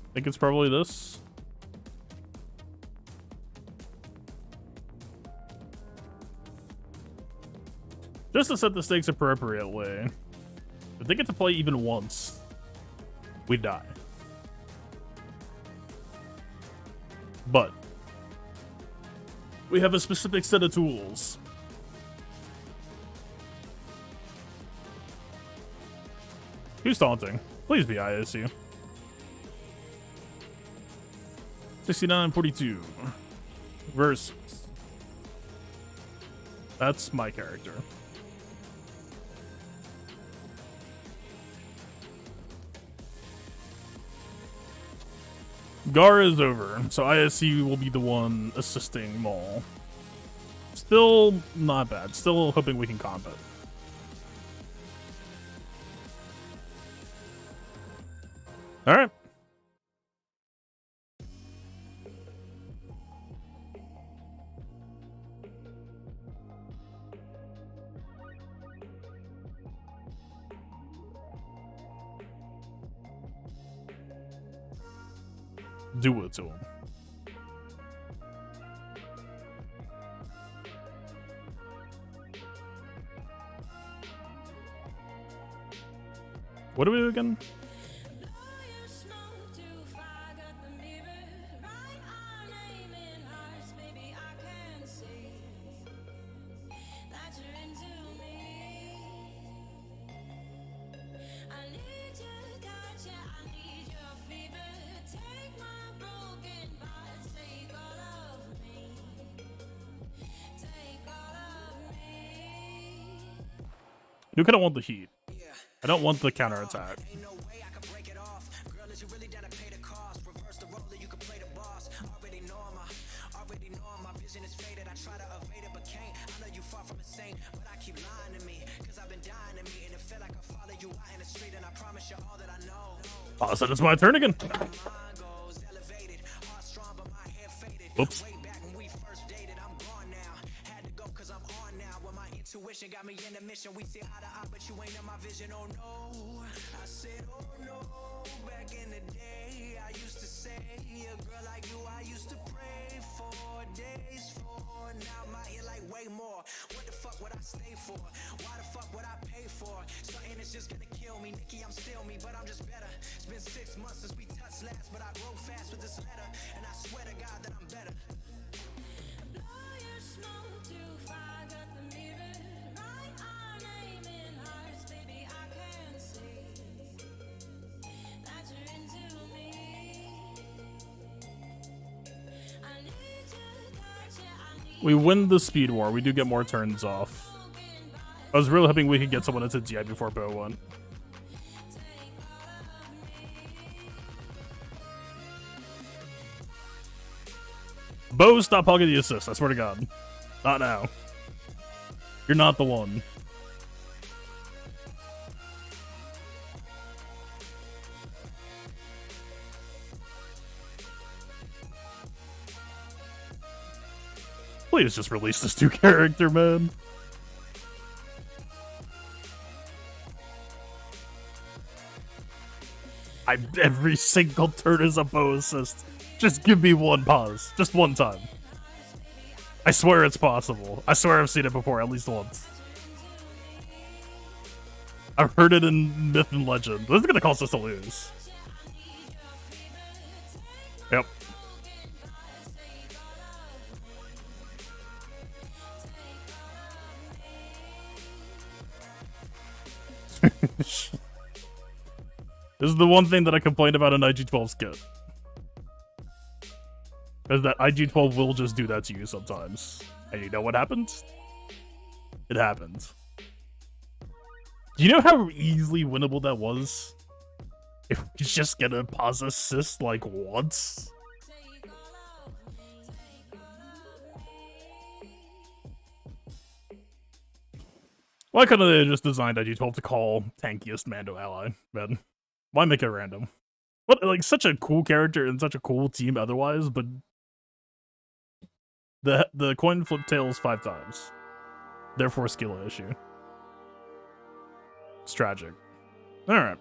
I think it's probably this. Just to set the stakes appropriately. If they get to play even once, we die. But we have a specific set of tools. Who's taunting? Please be ISU. 69-42 versus. That's my character. Gar is over, so ISC will be the one assisting Maul. Still not bad. Still hoping we can combat. All right. Do it to him. What do we do again? I do kind of want the heat. I don't want the counterattack. Oh, so it's my turn again. Oops. Got me in the mission. We see eye to eye, but you ain't in my vision. Oh no, I said, oh no. Back in the day, I used to say, a girl like you, I used to pray for days for. Now I'm out here like way more. What the fuck would I stay for? Why the fuck would I pay for? Something that's just gonna kill me. Nikki, I'm still me, but I'm just better. It's been 6 months since we touched last, but I grow fast with this letter, and I swear to God that I'm better. Blow your smoke too far, got the mirror. We win the speed war. We do get more turns off. I was really hoping we could get someone into DI before Bo won. Bo, stop hogging the assist. I swear to God. Not now. You're not the one. Please just release this new character, man. Every single turn is a bow assist. Just give me one pause. Just one time. I swear it's possible. I swear I've seen it before, at least once. I've heard it in Myth and Legend. This is gonna cause us to lose. Yep. This is the one thing that I complained about an IG-12 skit. Is that IG-12 will just do that to you sometimes. And you know what happens? It happens. Do you know how easily winnable that was? If we just get a pause assist like once? Why couldn't they just designed IG-12 to call tankiest Mando ally, man? Why make it random? What, like, such a cool character and such a cool team otherwise, but the coin flip tails 5 times. Therefore, skill issue. It's tragic. Alright.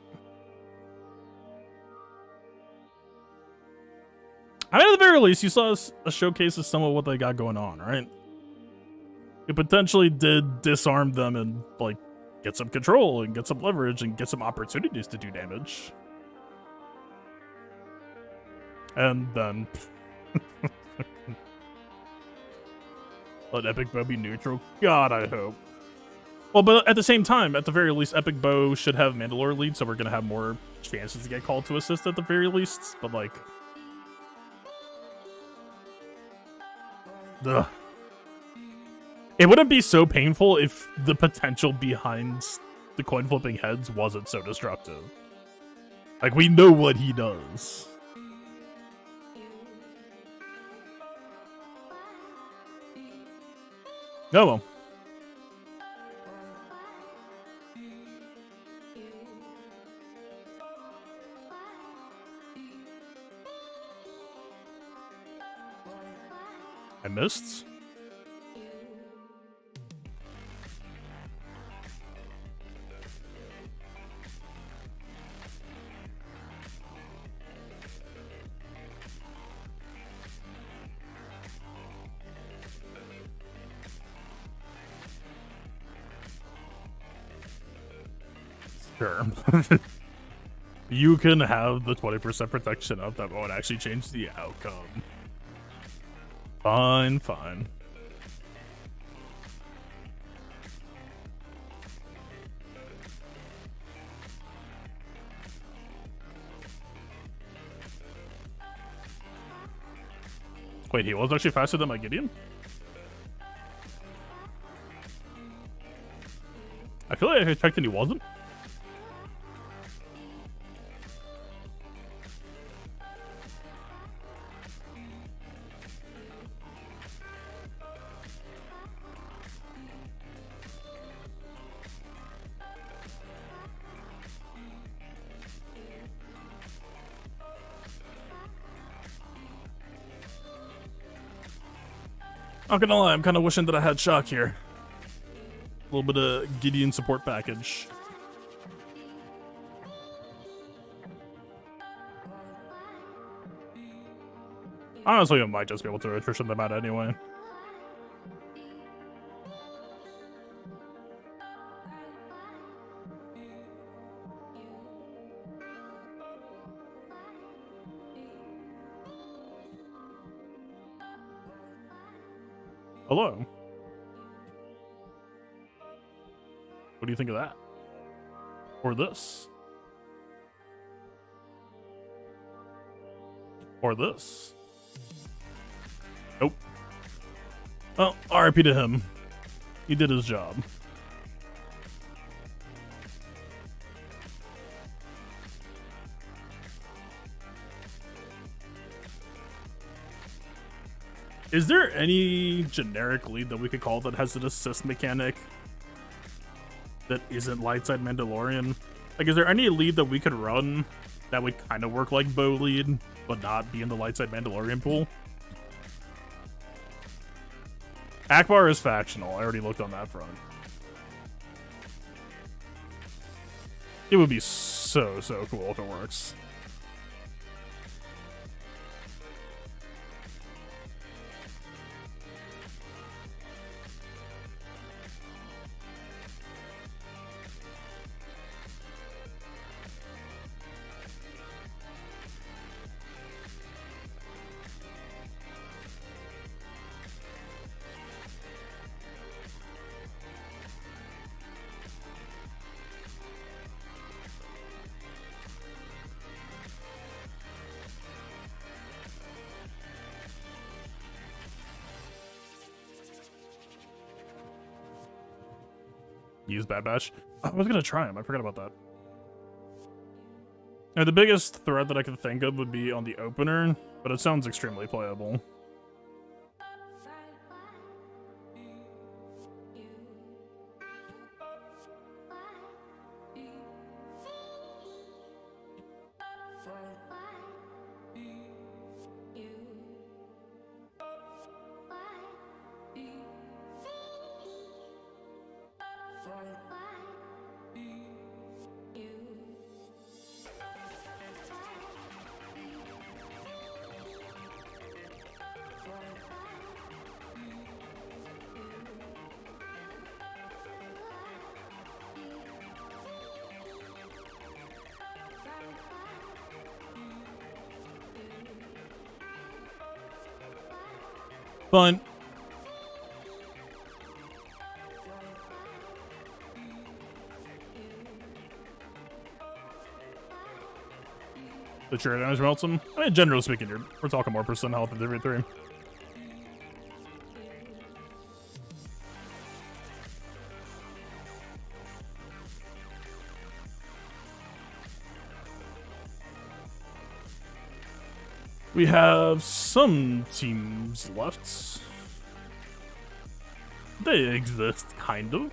I mean, at the very least, you saw a showcase of some of what they got going on, right? It potentially did disarm them and, like, get some control and get some leverage and get some opportunities to do damage. And then Let Epic Bow be neutral. God, I hope. Well, but at the same time, at the very least, Epic Bow should have Mandalore lead, so we're gonna have more chances to get called to assist at the very least. But like, ugh. It wouldn't be so painful if the potential behind the coin flipping heads wasn't so destructive. Like, we know what he does. Oh well. I missed. Sure. You can have the 20% protection up. That won't actually change the outcome. Fine, fine. Wait, he was actually faster than my Gideon? I feel like I expected he wasn't. Not gonna lie, I'm kind of wishing that I had Shock here. A little bit of Gideon support package. Honestly, I might just be able to attrition them out anyway. Hello. What do you think of that? Or this? Or this? Nope. Well, RIP to him. He did his job. Is there any generic lead that we could call that has an assist mechanic that isn't Lightside Mandalorian? Like, is there any lead that we could run that would kind of work like Bow lead, but not be in the Lightside Mandalorian pool? Akbar is factional. I already looked on that front. It would be so cool if it works. Use Bad Batch. I was gonna try him. I forgot about that. Now, the biggest threat that I could think of would be on the opener, but it sounds extremely playable. Fine. The true damage melts him. I mean, generally speaking, we're talking more percent health at every 3. We have some teams left. They exist, kind of.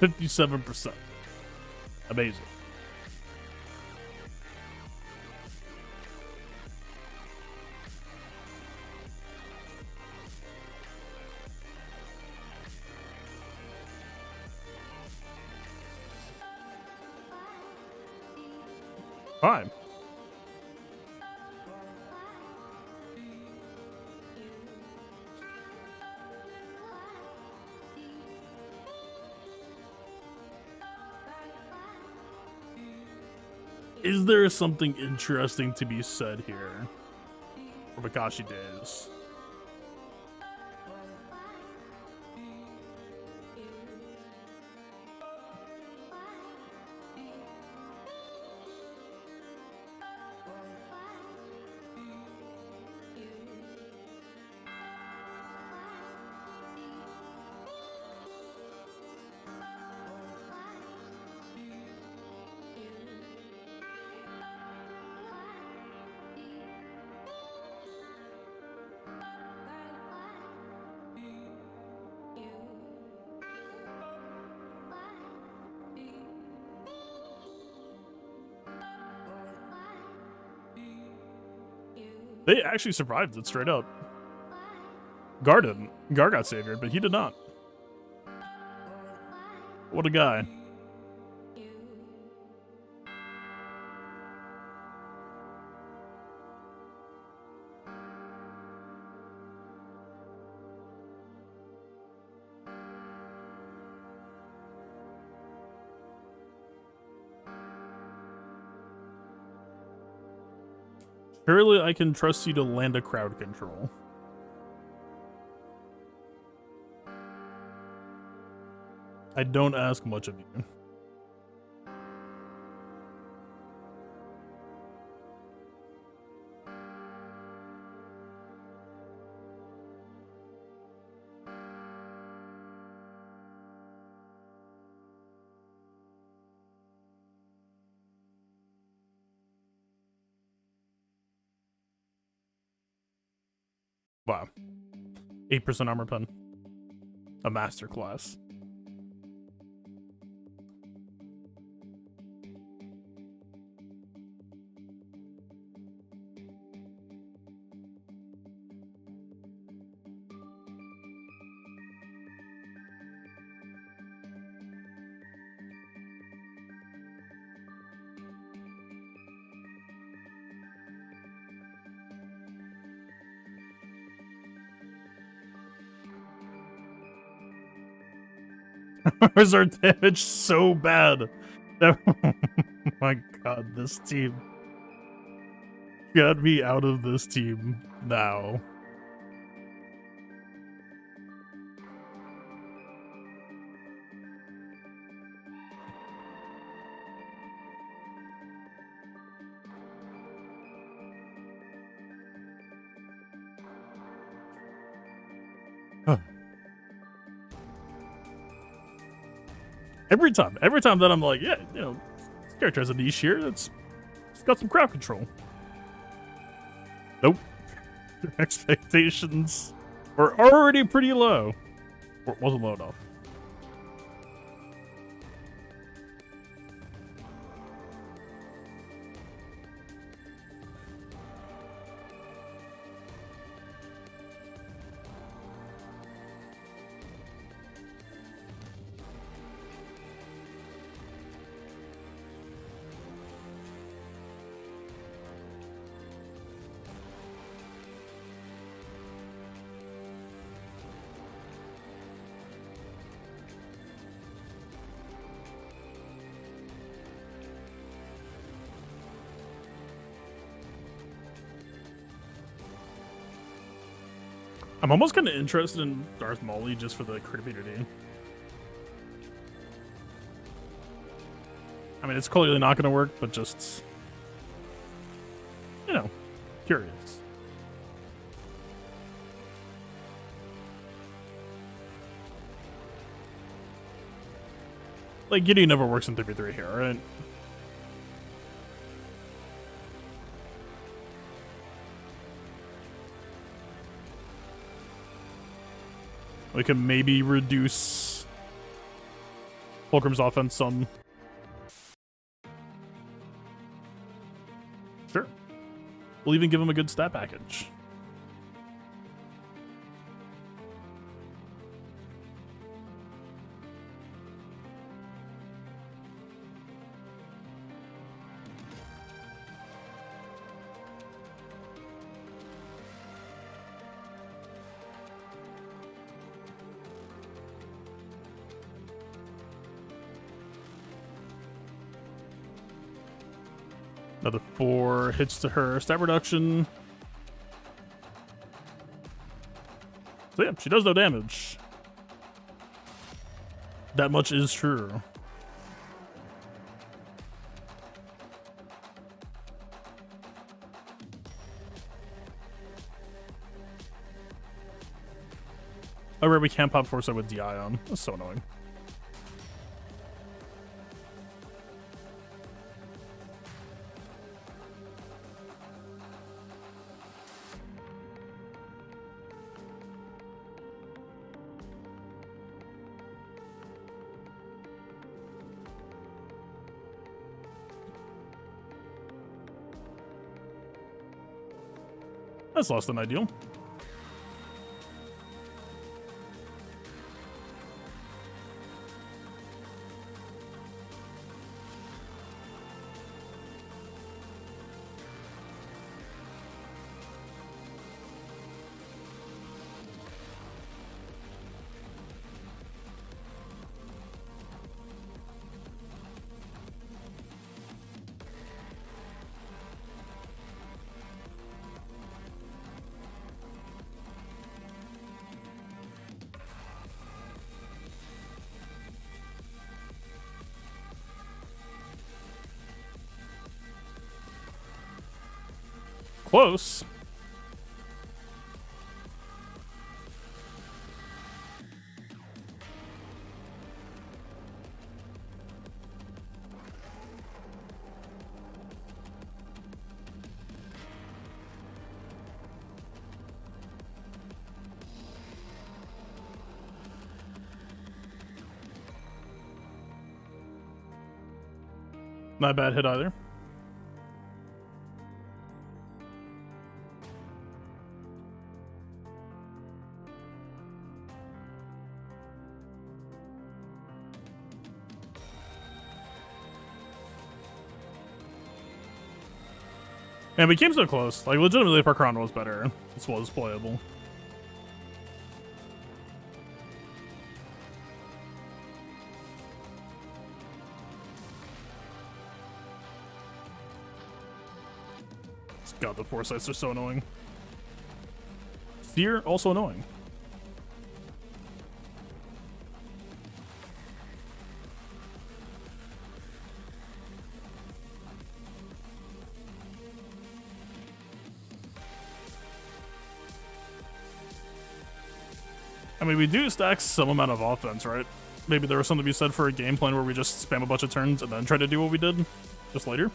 %57%. Amazing. Fine. Is there something interesting to be said here for Bakashi days? They actually survived it straight up. Gar didn't. Gar got saviored, but he did not. What a guy. Surely I can trust you to land a crowd control. I don't ask much of you. Wow. 8% armor pen. A masterclass. Where's our damage so bad? Oh my god, this team. Get me out of this team now. Every time that I'm like, yeah, you know, this character has a niche here. It's got some crowd control. Nope. Their expectations were already pretty low. Or it wasn't low enough. I'm almost kind of interested in Darth Maul just for the creativity. I mean, it's clearly not going to work, but just, you know, curious. Like, Gideon never works in 3v3 here, right? We can maybe reduce Fulcrum's offense some. Sure. We'll even give him a good stat package. Another 4 hits to her stat reduction. So yeah, she does no damage. That much is true. Oh, right, we can't pop Foresight with DI on. That's so annoying. That's less than ideal. Close. Not a bad hit either. Man, we came so close. Like, legitimately, if our crown was better, this was playable. God, the foresights are so annoying. Fear, also annoying. I mean, we do stack some amount of offense, right? Maybe there was something to be said for a game plan where we just spam a bunch of turns and then try to do what we did just later.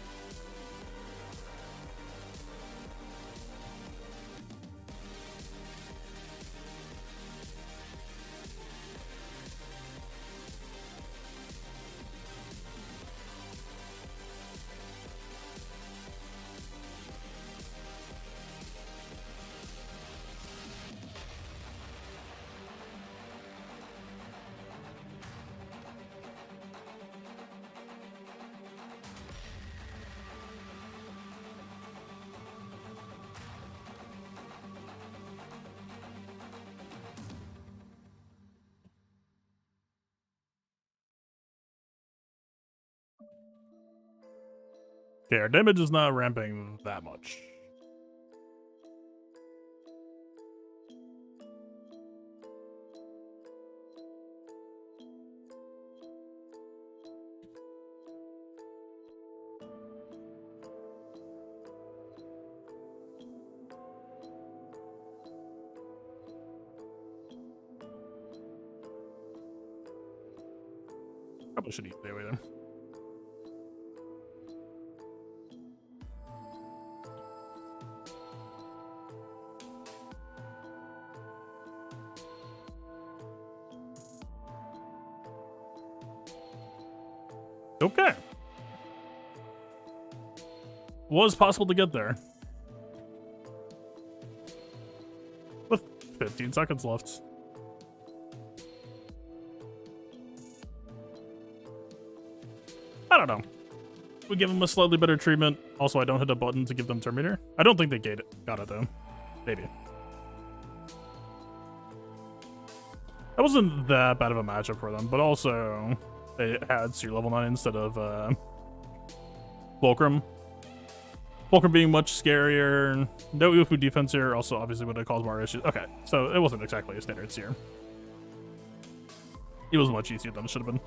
Okay, our damage is not ramping that much. Probably should eat anyway then. Okay. Was possible to get there. With 15 seconds left. I don't know. We give them a slightly better treatment. Also, I don't hit a button to give them Terminator. I don't think they got it though. Maybe. That wasn't that bad of a matchup for them, but also they had Seer level 9 instead of Fulcrum. Fulcrum being much scarier. No Ufu defense here, also obviously would have caused more issues. Okay, so it wasn't exactly a standard Seer. It was much easier than it should have been.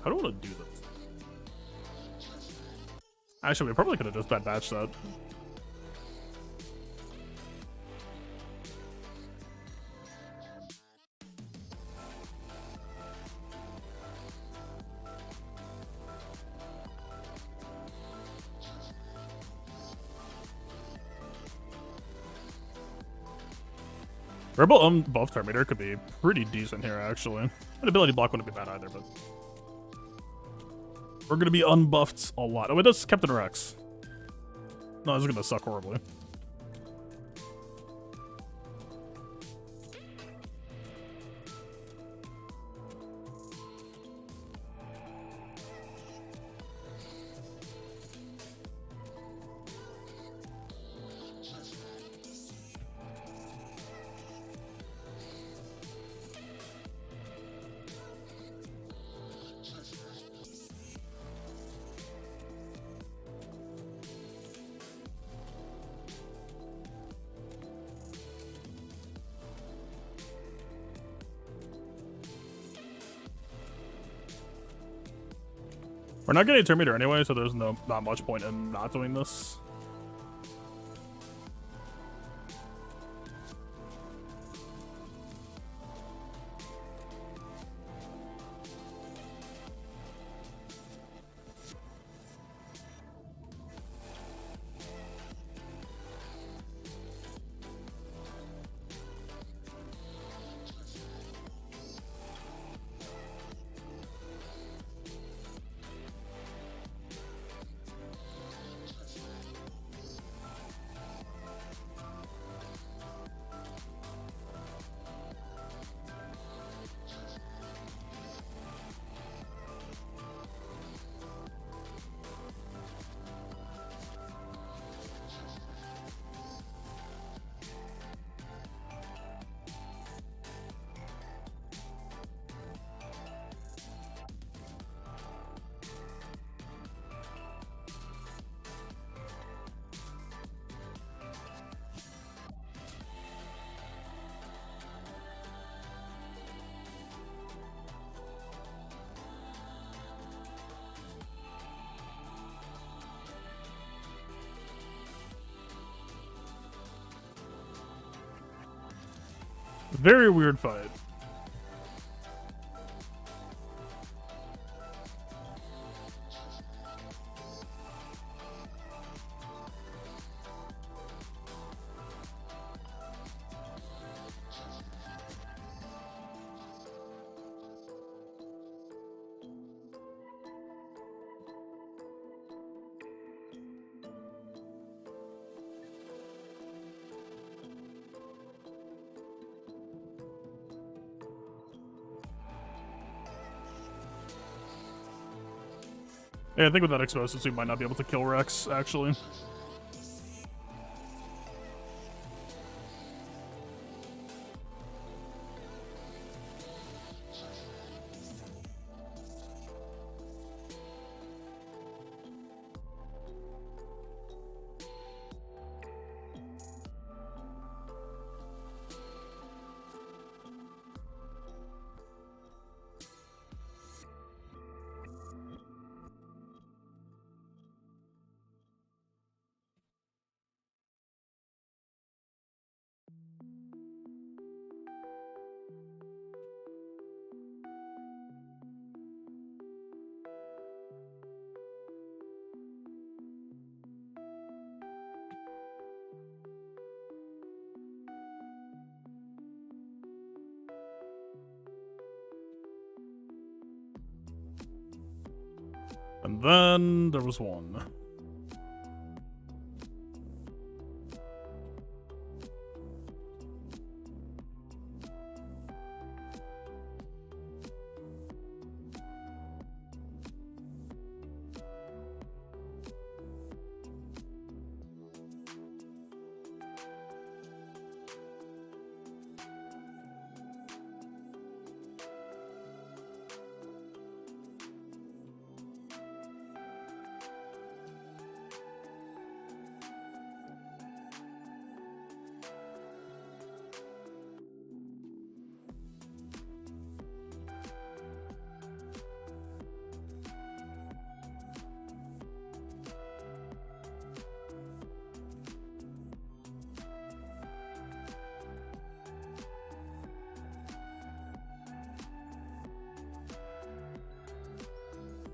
How do I want to do this? Actually, we probably could have just bad batched that. Rebel unbuffed Terminator could be pretty decent here, actually. An ability block wouldn't be bad either, but we're gonna be unbuffed a lot. Oh, wait, that's Captain Rex. No, this is gonna suck horribly. We're not getting a Terminator anyway, so there's not much point in not doing this. Very weird fight. Yeah, I think with that explosives, we might not be able to kill Rex, actually. And then there was one.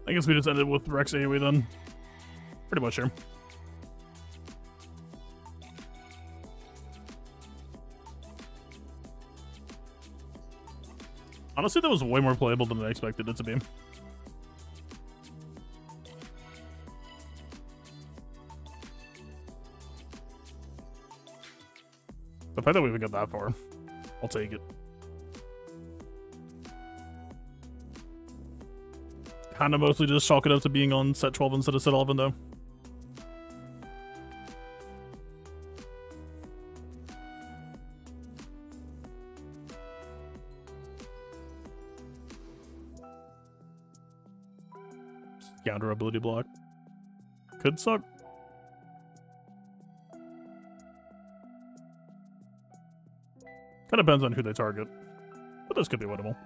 I guess we just ended with Rex AoE then. Pretty much here. Honestly, that was way more playable than I expected it to be. The fact that we even got that far, I'll take it. Kind of mostly just chalk it up to being on set 12 instead of set 11 though. Counter ability block. Could suck. Kind of depends on who they target. But this could be winnable.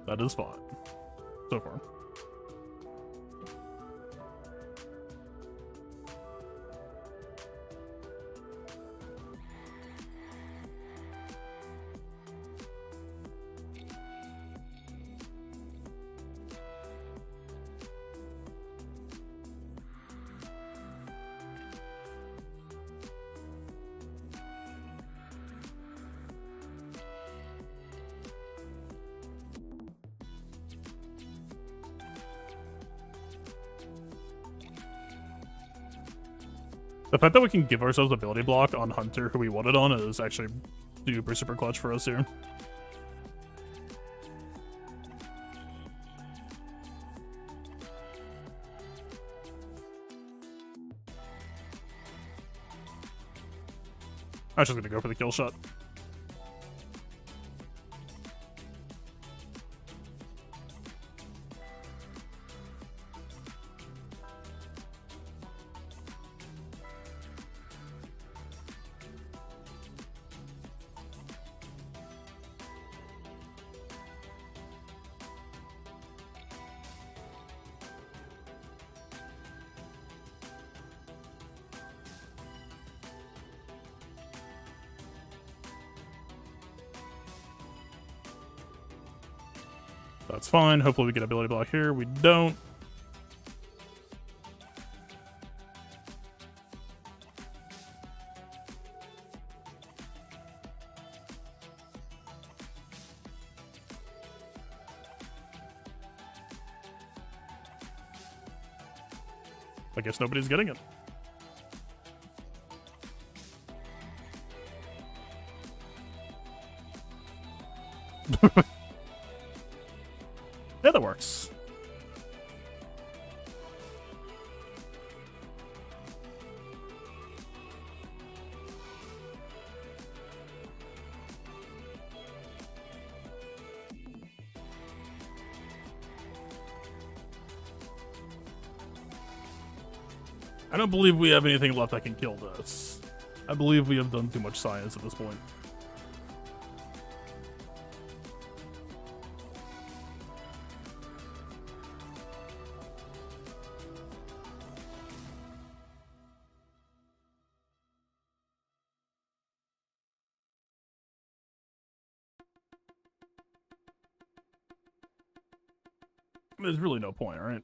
That is fine. So far. The fact that we can give ourselves ability block on Hunter, who we wanted on, is actually super clutch for us here. I'm just gonna go for the kill shot. That's fine. Hopefully we get ability block here. We don't. I guess nobody's getting it. Yeah, that works. I don't believe we have anything left that can kill this. I believe we have done too much science at this point. There's really no point, right?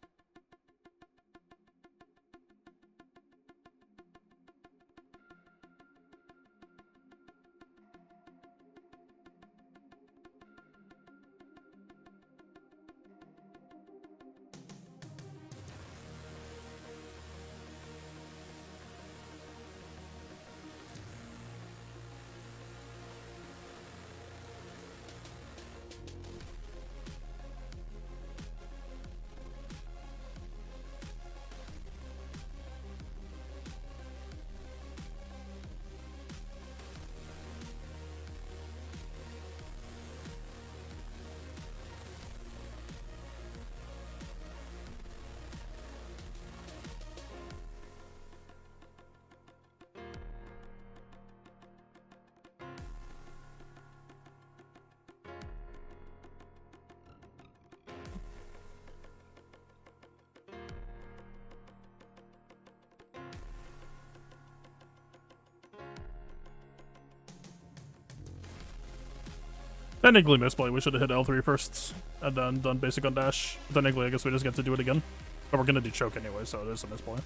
Technically misplay, we should have hit L3 first, and then done basic on dash. Technically, I guess we just get to do it again. But we're gonna do choke anyway, so it is a misplay.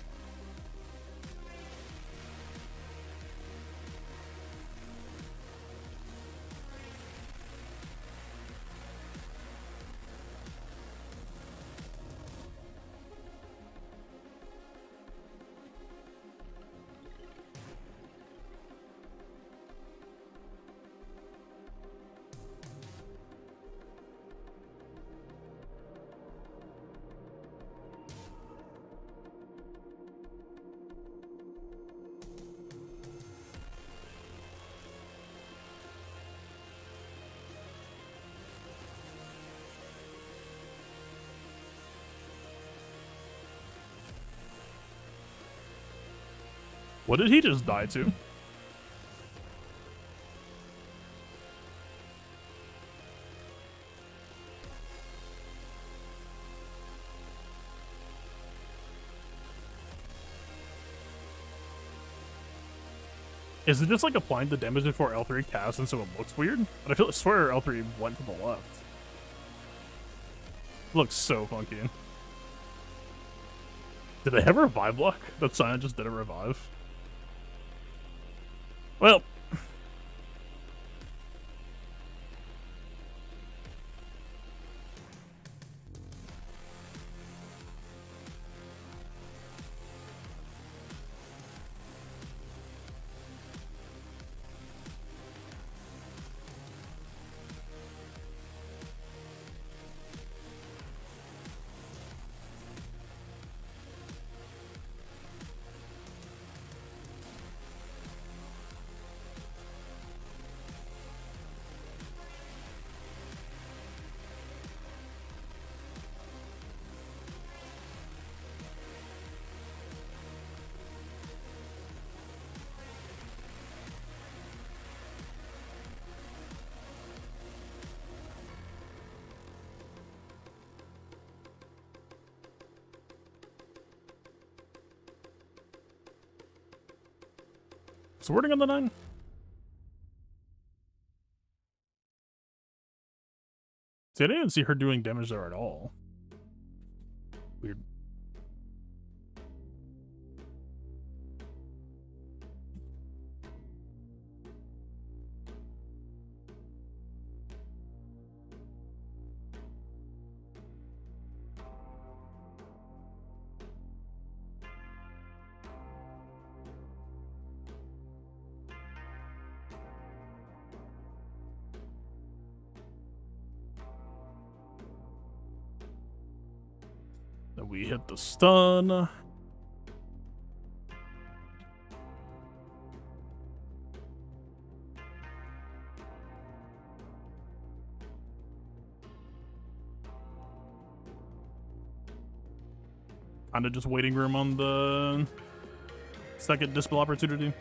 What did he just die to? Is it just like applying the damage before L3 cast and so it looks weird? But I swear L3 went to the left. Looks so funky. Did they have a revive block? That Cyan just didn't revive. Well. Swording on the 9? See, I didn't see her doing damage there at all. Weird. Then we hit the stun. Kinda just waiting room on the second dispel opportunity.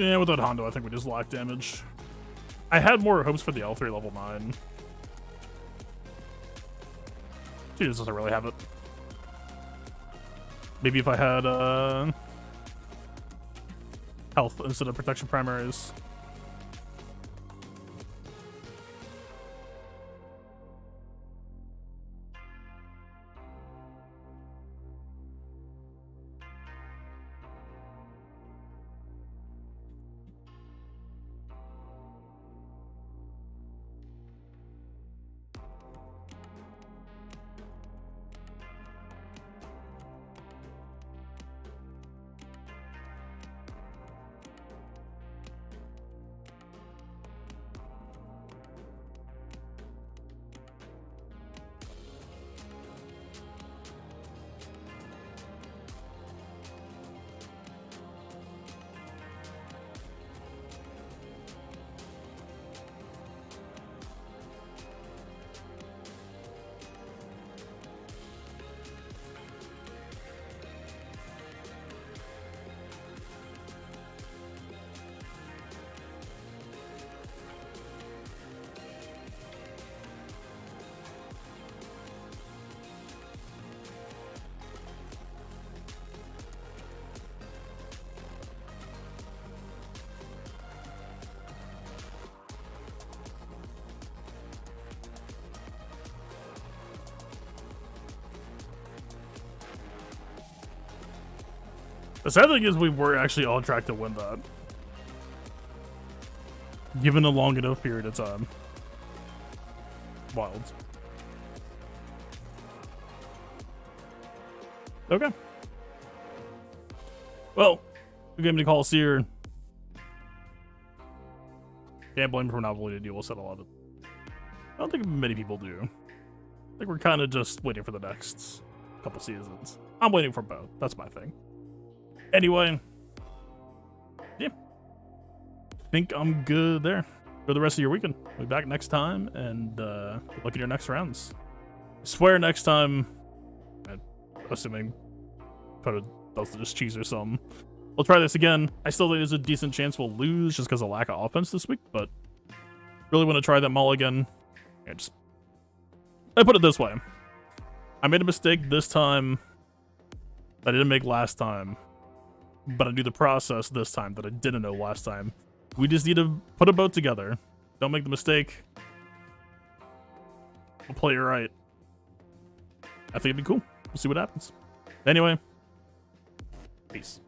Yeah, without Hondo, I think we just lack damage. I had more hopes for the L3 level 9. She just doesn't really have it. Maybe if I had health instead of protection primaries. The sad thing is we were actually on track to win that. Given a long enough period of time. Wild. Okay. Well, we gave me a call here. Can't blame him for not willing to deal with it a lot of. I don't think many people do. I think we're kind of just waiting for the next couple seasons. I'm waiting for both. That's my thing. Anyway, yeah, I think I'm good there for the rest of your weekend. We'll be back next time, and look at your next rounds. I swear next time, assuming Poda does just cheese or something, we'll try this again. I still think there's a decent chance we'll lose just because of lack of offense this week, but really want to try that mulligan. I put it this way. I made a mistake this time that I didn't make last time. But I knew the process this time that I didn't know last time. We just need to put a boat together. Don't make the mistake. We'll play it right. I think it'd be cool. We'll see what happens. Anyway, peace.